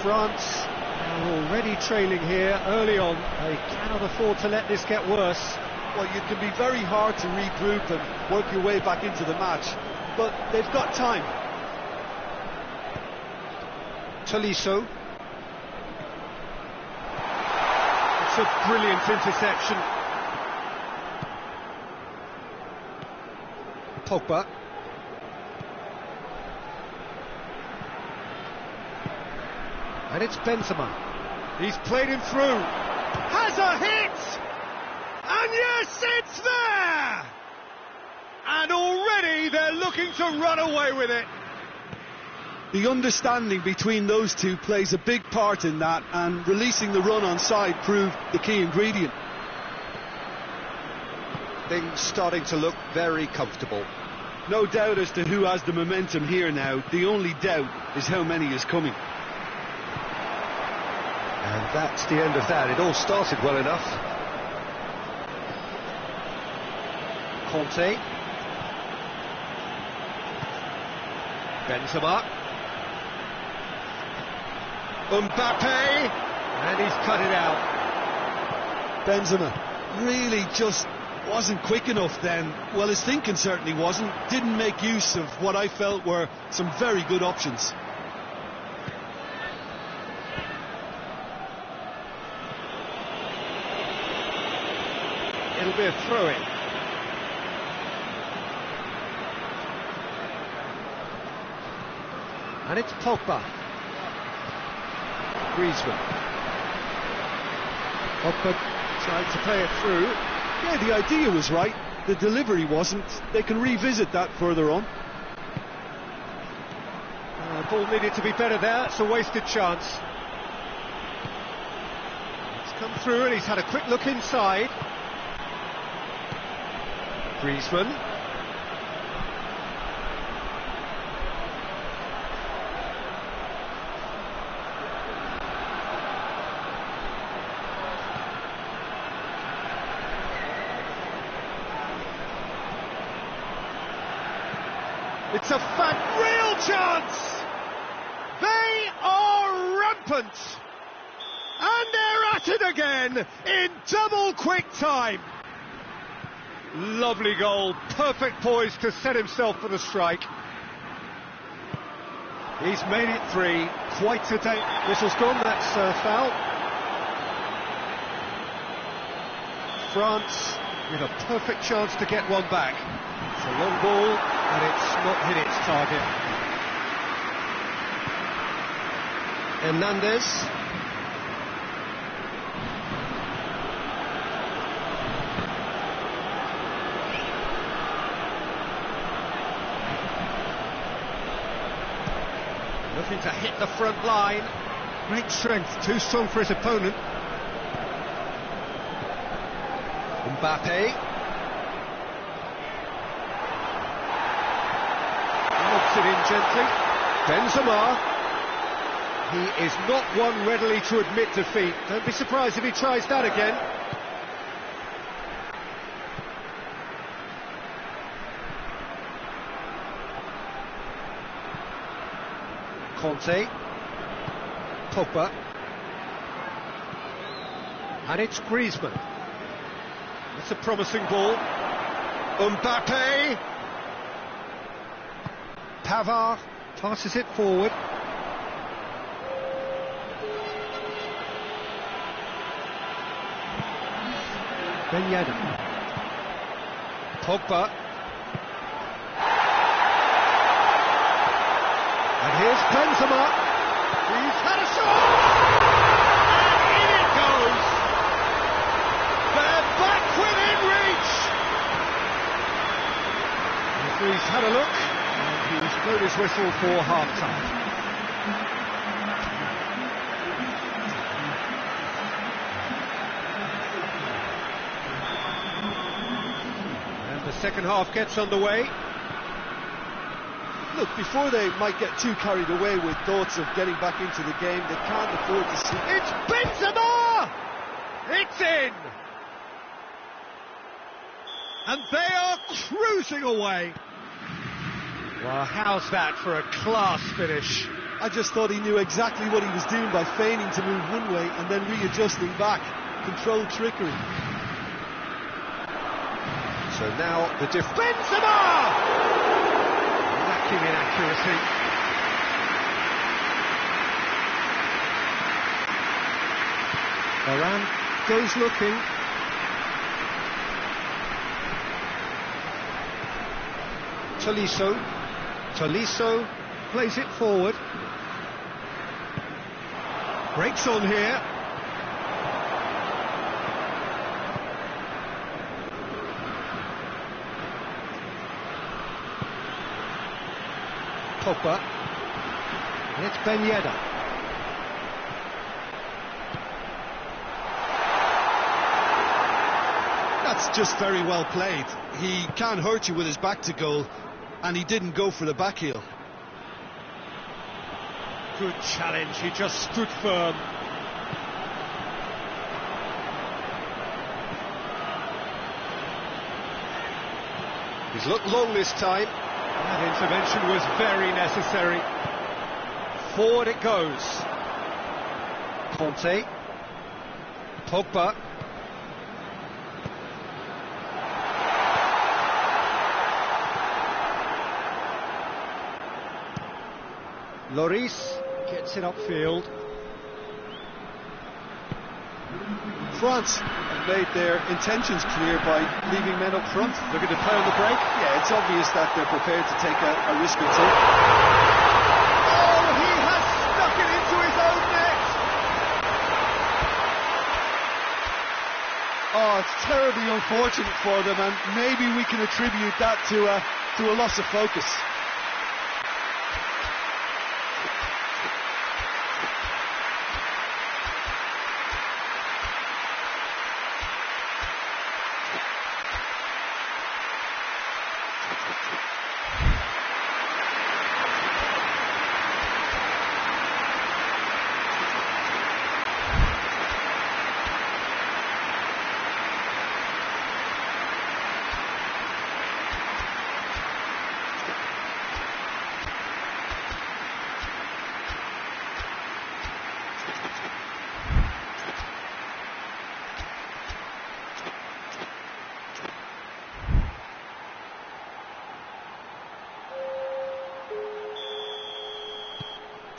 France are already trailing here early on. They cannot afford to let this get worse. Well, you can be very hard to regroup and work your way back into the match, but they've got time. Tolisso. It's a brilliant interception. Pogba. And it's Benzema. He's played him through. Has a hit! And yes, it's there! And already they're looking to run away with it. The understanding between those two plays a big part in that, and releasing the run on side proved the key ingredient. Things starting to look very comfortable. No doubt as to who has the momentum here now. The only doubt is how many is coming. And that's the end of that. It all started well enough. Conte. Benzema. Mbappe. And he's cut it out. Benzema really just wasn't quick enough then. Well, his thinking certainly wasn't. Didn't make use of what I felt were some very good options. It'll be a throw-in. And it's Pogba. Griezmann. Pogba tried to play it through. Yeah, the idea was right. The delivery wasn't. They can revisit that further on. The ball needed to be better there. It's a wasted chance. It's come through and he's had a quick look inside. Griezmann. It's a real chance! They are rampant! And they're at it again in double quick time! Lovely goal, perfect poise to set himself for the strike. He's made it three, quite a day. Whistle's gone, that's foul. France with a perfect chance to get one back. It's a long ball, and it's not hit its target. Hernandez. looking to hit the front line. Great strength, too strong for his opponent. Mbappe. Lobs it in gently. Benzema. He is not one readily to admit defeat. Don't be surprised if he tries that again. Conte. Pogba. And it's Griezmann. It's a promising ball. Mbappe. Pavard passes it forward. Ben Yedder. Pogba. And here's Benzema. He's had a shot! And in it goes! They're back within reach! The referee's had a look, and he's blown his whistle for half-time. And the second half gets underway. Look, before they might get too carried away with thoughts of getting back into the game, they can't afford to see... It's Benzema! It's in! And they are cruising away. Well, how's that for a class finish? I just thought he knew exactly what he was doing by feigning to move one way and then readjusting back. Controlled trickery. So now the Benzema! Lacking in accuracy. Varane goes looking. Tolisso plays it forward. Breaks on here. Pogba. And it's Ben Yedder. That's just very well played. He can't hurt you with his back to goal, and he didn't go for the back heel. Good challenge, he just stood firm. He's looked long this time. That intervention was very necessary. Forward it goes. Conte. Pogba. Lloris gets it upfield. France have made their intentions clear by leaving men up front. Looking to play on the break. Yeah, it's obvious that they're prepared to take a risk or two. Oh, he has stuck it into his own net! Oh, it's terribly unfortunate for them, and maybe we can attribute that to a loss of focus.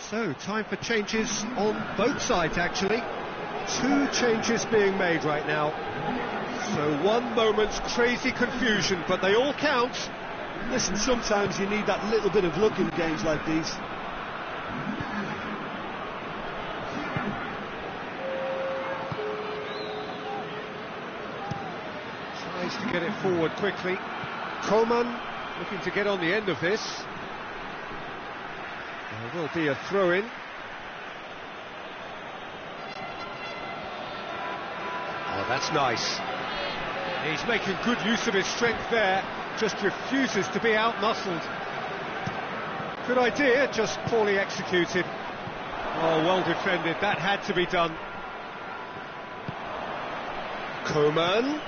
So, time for changes on both sides, actually. 2 changes being made right now. So, one moment's crazy confusion, but they all count. Listen, sometimes you need that little bit of luck in games like these. Tries to get it forward quickly. Coman looking to get on the end of this. There will be a throw-in. Oh, that's nice. He's making good use of his strength there, just refuses to be out-muscled. Good idea, just poorly executed. Oh, well defended, that had to be done. Coman.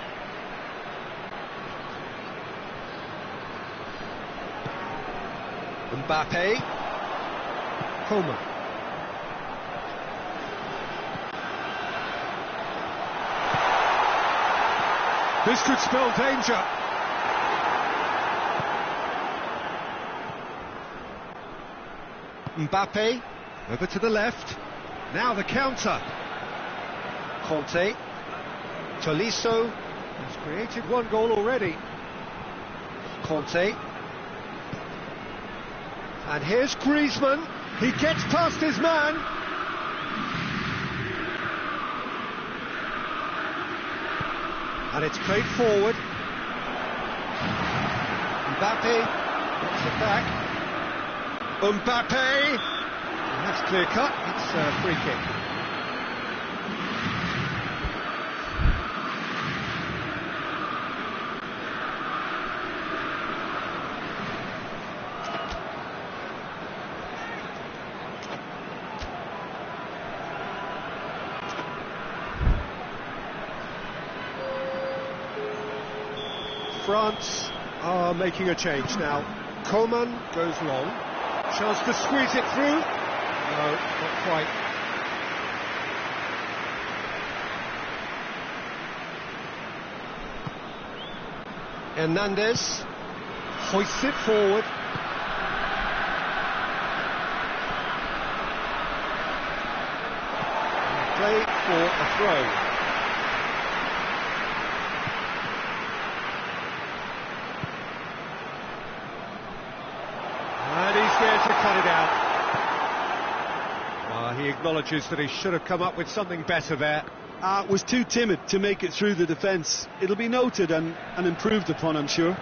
Mbappe. Coman. This could spell danger. Mbappe, over to the left. Now the counter. Conte. Tolisso has created one goal already. Conte. And here's Griezmann. He gets past his man. And it's played forward. Mbappe gets it back. Mbappe! And that's clear cut. It's a free kick. France are making a change now. Coman goes long. Chance to squeeze it through. No, not quite. Hernandez hoists it forward. Play for a throw. To cut it out. He acknowledges that he should have come up with something better there. Was too timid to make it through the defence. It'll be noted and improved upon, I'm sure.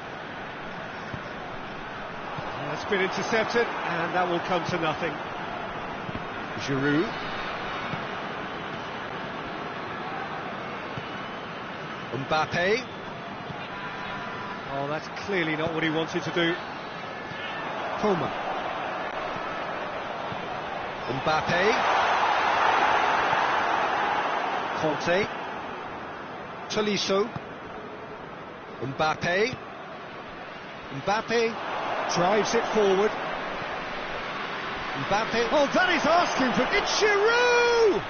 That's been intercepted, and that will come to nothing. Giroud. Mbappe. Oh, that's clearly not what he wanted to do. Coman. Mbappe. Conte. Tolisso. Mbappe. Mbappe drives it forward. Mbappe. Oh, that is asking for... It's Giroud!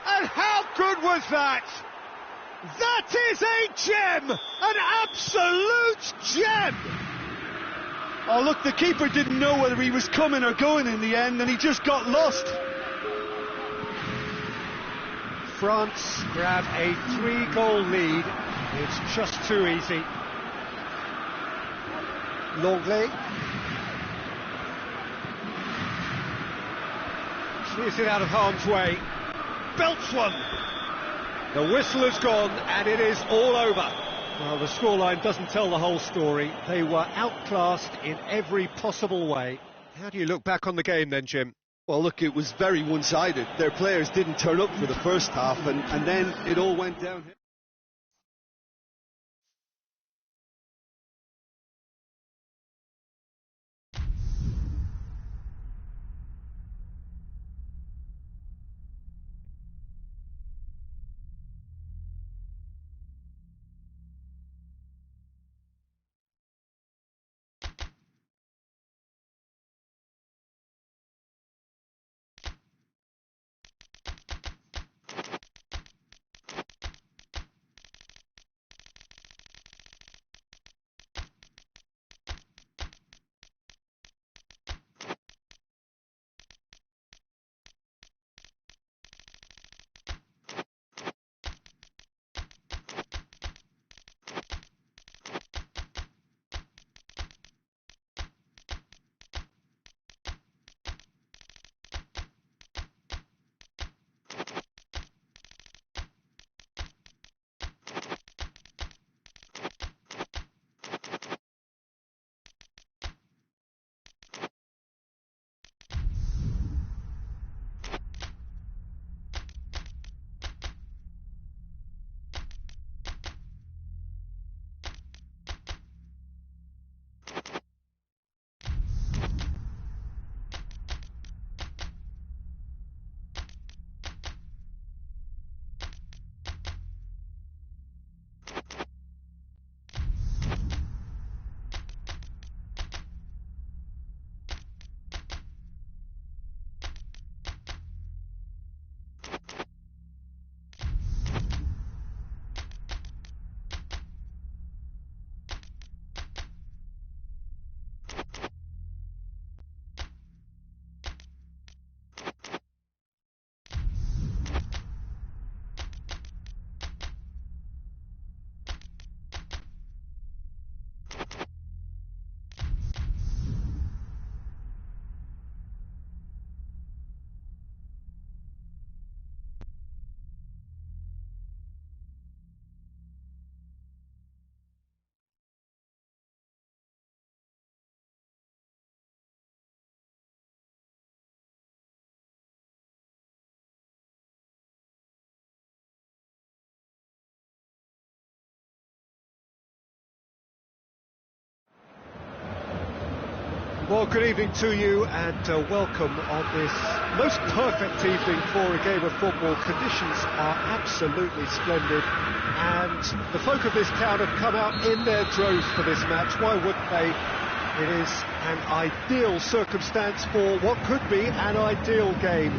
And how good was that? That is a gem! An absolute gem! Oh, look, the keeper didn't know whether he was coming or going in the end, and he just got lost. France grab a 3-goal lead. It's just too easy. Longley. Clears it out of harm's way. Belts one. The whistle has gone, and it is all over. Well, the scoreline doesn't tell the whole story. They were outclassed in every possible way. How do you look back on the game then, Jim? Well, look, it was very one-sided. Their players didn't turn up for the first half, and then it all went downhill. Well, good evening to you and welcome on this most perfect evening for a game of football. Conditions are absolutely splendid and the folk of this town have come out in their droves for this match. Why wouldn't they? It is an ideal circumstance for what could be an ideal game.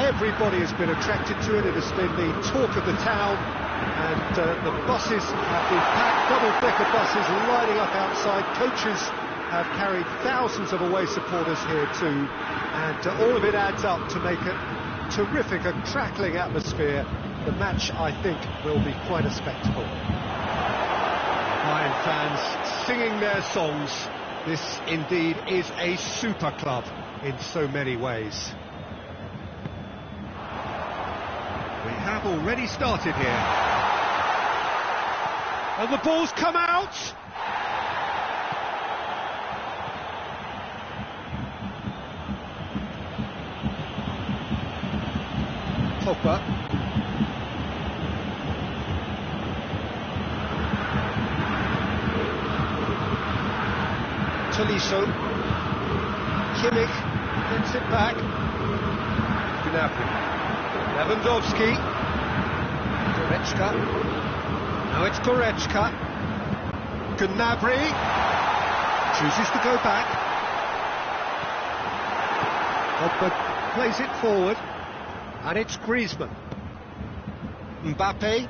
Everybody has been attracted to it. It has been the talk of the town, and the buses have been packed, double-decker buses lining up outside. Coaches have carried thousands of away supporters here too, and all of it adds up to make a terrific, a crackling atmosphere. The match, I think, will be quite a spectacle. Bayern fans singing their songs. This indeed is a super club in so many ways. We have already started here. And the ball's come out! Pogba. Tolisso. Kimmich gets it back. Gnabry. Lewandowski. Goretzka. Now it's Goretzka. Gnabry chooses to go back. Pogba plays it forward. And it's Griezmann. Mbappe.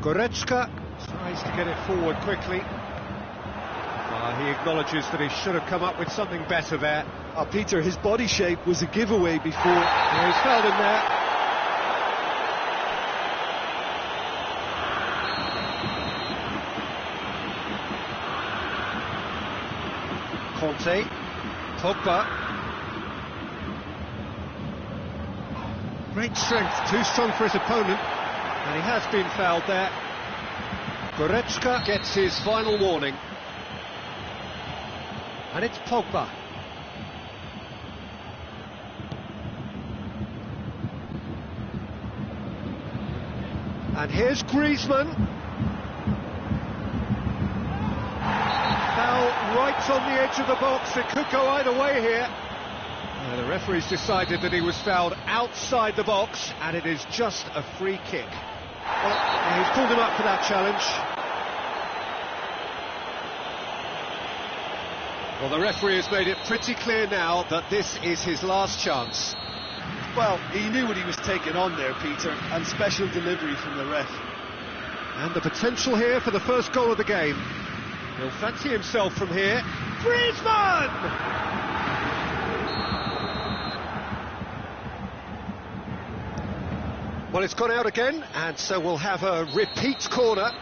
Goretzka tries to get it forward quickly. He acknowledges that he should have come up with something better there. Peter, his body shape was a giveaway before. Yeah, he's fouled him there. Conte, Pogba. Great strength, too strong for his opponent, and he has been fouled there. Goretzka gets his final warning. And it's Pogba. And here's Griezmann. Right on the edge of the box, it could go either way here. The referee's decided that he was fouled outside the box, and it is just a free kick. Well, he's pulled him up for that challenge. Well, the referee has made it pretty clear now that this is his last chance. Well, he knew what he was taking on there, Peter, and special delivery from the ref. And the potential here for the first goal of the game. He'll fancy himself from here. Griezmann! Well, it's gone out again, and so we'll have a repeat corner.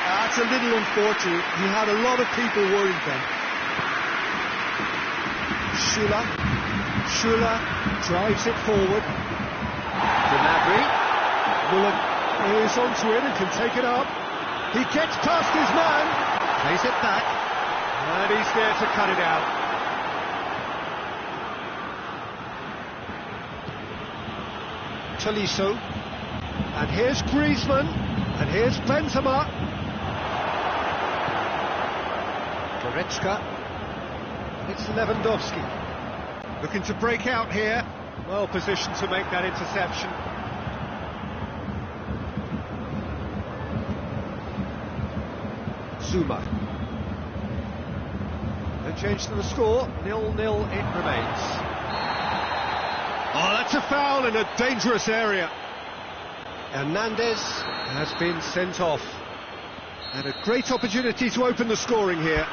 That's a little unfortunate. He had a lot of people worried then. Schüller drives it forward. Gnabry. Muller is onto it and can take it up. He gets past his man. Plays it back. And he's there to cut it out. Tolisso. And here's Griezmann. And here's Benzema. Goretzka. It's Lewandowski. Looking to break out here. Well positioned to make that interception. Zuma. No change to the score. 0-0 it remains. Oh, that's a foul in a dangerous area. Hernandez has been sent off. And a great opportunity to open the scoring here.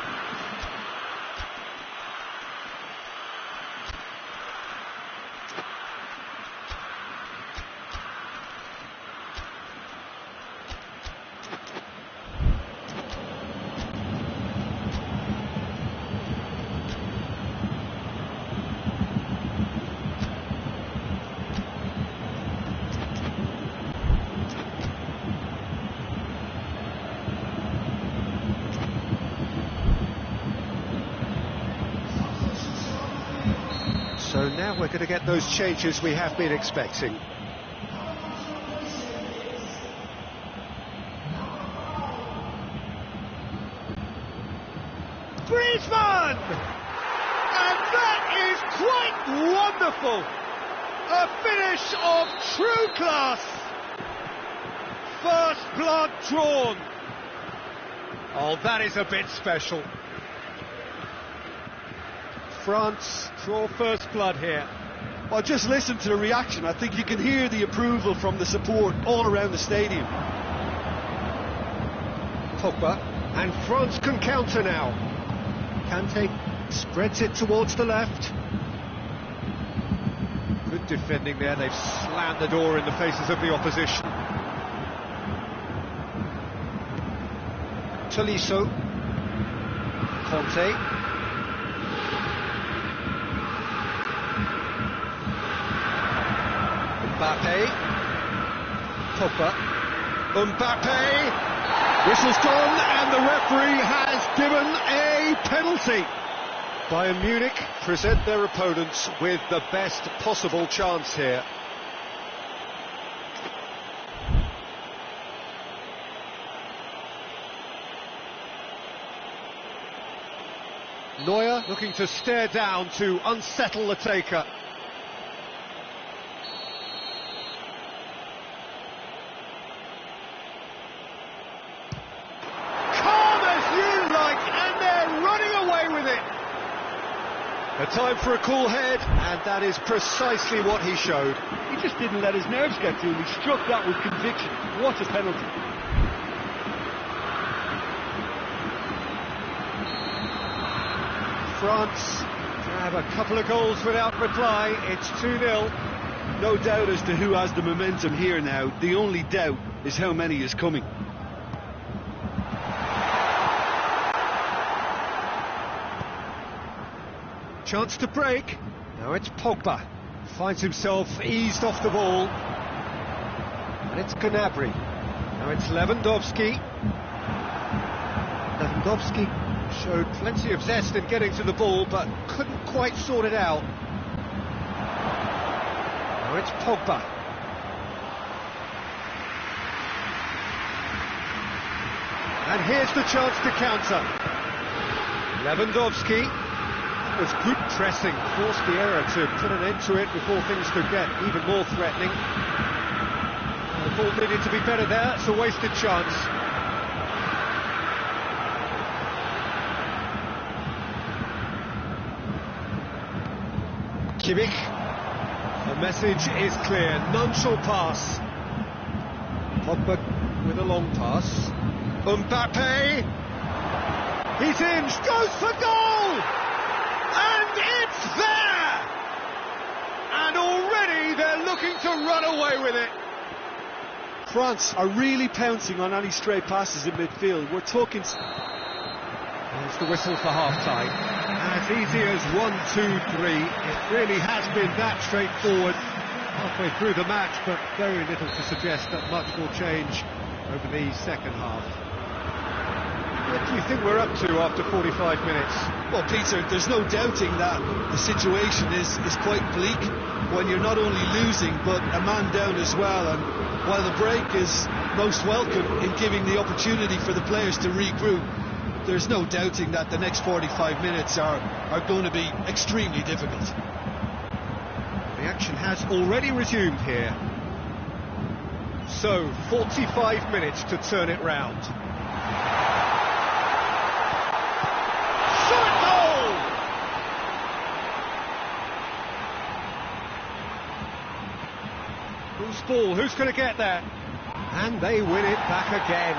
So now we're going to get those changes we have been expecting. Griezmann! And that is quite wonderful! A finish of true class! First blood drawn! Oh, that is a bit special. France draw first blood here. Well, just listen to the reaction. I think you can hear the approval from the support all around the stadium. Pogba, and France can counter now. Kante spreads it towards the left. Good defending there, they've slammed the door in the faces of the opposition. Tolisso, Conte, Mbappe, Pogba, Mbappe, whistle's gone and the referee has given a penalty. Bayern Munich present their opponents with the best possible chance here. Neuer looking to stare down to unsettle the taker. Calm as you like, and they're running away with it. A time for a cool head, and that is precisely what he showed. He just didn't let his nerves get to him. He struck that with conviction. What a penalty. France have a couple of goals without reply. It's 2-0. No doubt as to who has the momentum here now. The only doubt is how many is coming. Chance to break. Now it's Pogba. Finds himself eased off the ball. And it's Gnabry. Now it's Lewandowski. Lewandowski showed plenty of zest in getting to the ball, but couldn't quite sort it out. Now it's Pogba. And here's the chance to counter. Lewandowski. That was good pressing, forced the error to put an end to it before things could get even more threatening. The ball needed to be better there, it's a wasted chance. Kimmich, the message is clear, none shall pass. Pogba with a long pass. Mbappe, he's in, goes for goal! And it's there! And already they're looking to run away with it. France are really pouncing on any stray passes in midfield. We're talking... There's the whistle for half-time. As easy as 1-2-3. It really has been that straightforward halfway through the match, but very little to suggest that much will change over the second half. What do you think we're up to after 45 minutes? Well, Peter, there's no doubting that the situation is quite bleak when you're not only losing but a man down as well. And while the break is most welcome in giving the opportunity for the players to regroup, there's no doubting that the next 45 minutes are going to be extremely difficult. The action has already resumed here. So, 45 minutes to turn it round. Shot goal! Who's ball? Who's going to get there? And they win it back again.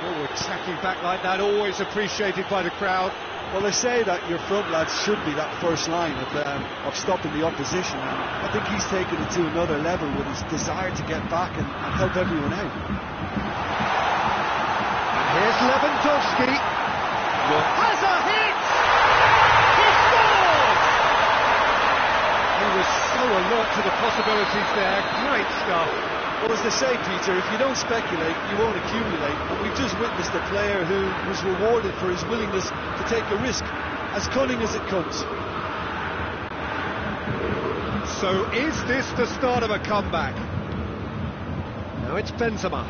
Forward tracking back like that, always appreciated by the crowd. Well, they say that your front lads should be that first line of stopping the opposition, and I think he's taken it to another level with his desire to get back and help everyone out. And here's Lewandowski. Has a hit! He scored! He was so alert to the possibilities there. Great stuff. Well, as they say, Peter, if you don't speculate, you won't accumulate. And we've just witnessed a player who was rewarded for his willingness to take a risk, as cunning as it comes. So is this the start of a comeback? Now it's Benzema.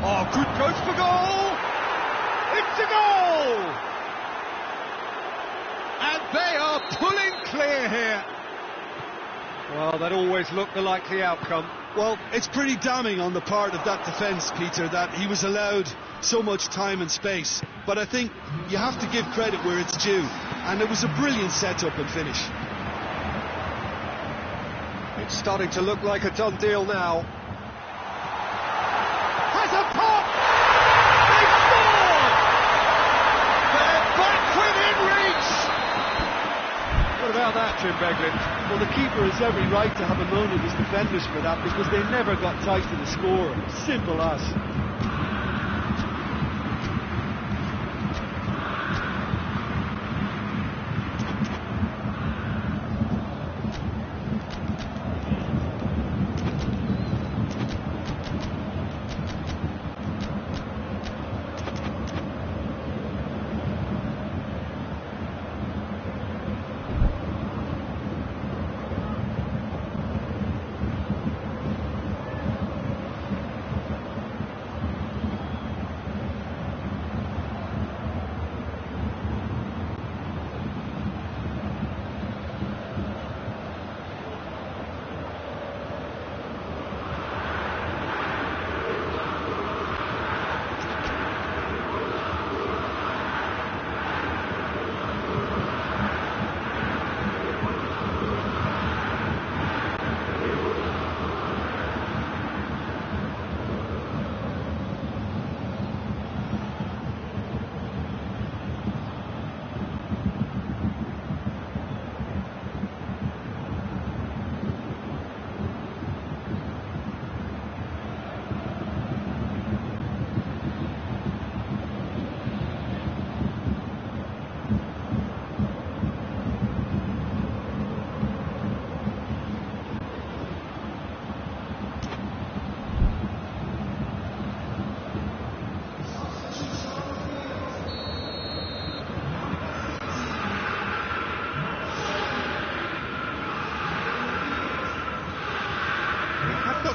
Oh, good goes for goal! It's a goal! And they are pulling clear here. Well, that always looked the likely outcome. Well, it's pretty damning on the part of that defence, Peter, that he was allowed so much time and space. But I think you have to give credit where it's due. And it was a brilliant set-up and finish. It's starting to look like a done deal now. Has a pop! They score! They're back within reach! What about that, Jim Beglin? Well, the keeper has every right to have a moan at his defenders for that, because they never got tight to the score. Simple as.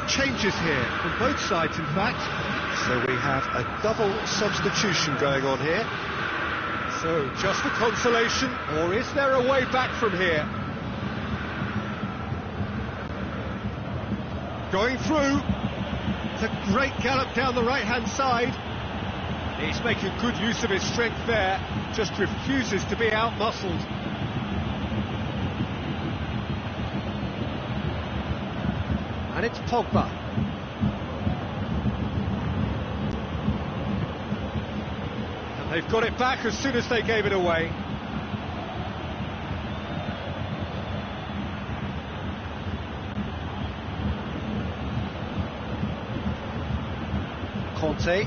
Changes here from both sides, in fact. So we have a double substitution going on here. So just for consolation, or is there a way back from here? Going through. It's a great gallop down the right-hand side. He's making good use of his strength there. Just refuses to be out-muscled. And it's Pogba. And they've got it back as soon as they gave it away. Conte.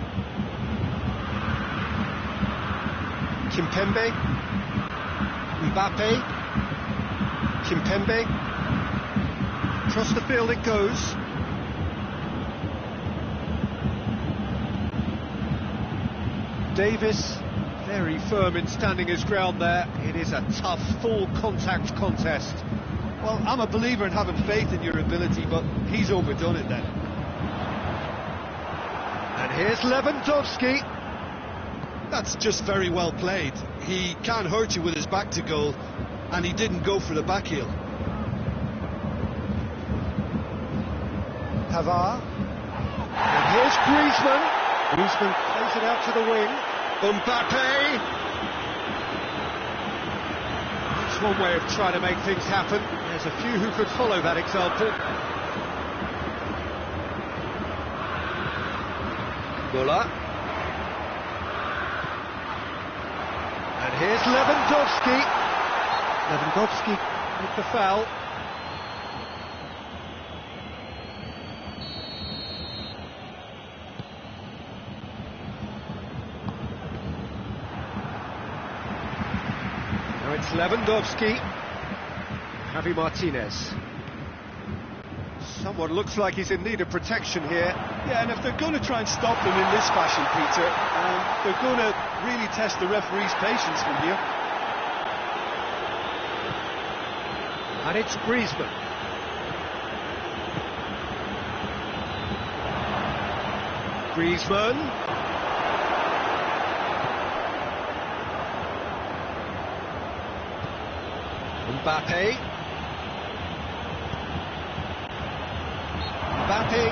Kimpembe. Mbappe. Kimpembe. Across the field it goes. Davis, very firm in standing his ground there. It is a tough, full contact contest. Well, I'm a believer in having faith in your ability, but he's overdone it then. And here's Lewandowski. That's just very well played. He can't hurt you with his back to goal, and he didn't go for the back heel. Pavard. And here's Griezmann. Griezmann plays it out to the wing. Mbappe. That's one way of trying to make things happen. There's a few who could follow that example. Müller. And here's Lewandowski. Lewandowski with the foul. Now it's Lewandowski. Javi Martinez. Someone looks like he's in need of protection here. Yeah, and if they're going to try and stop them in this fashion, Peter, they're going to really test the referee's patience from here. And it's Griezmann. Griezmann. Mbappe. Mbappe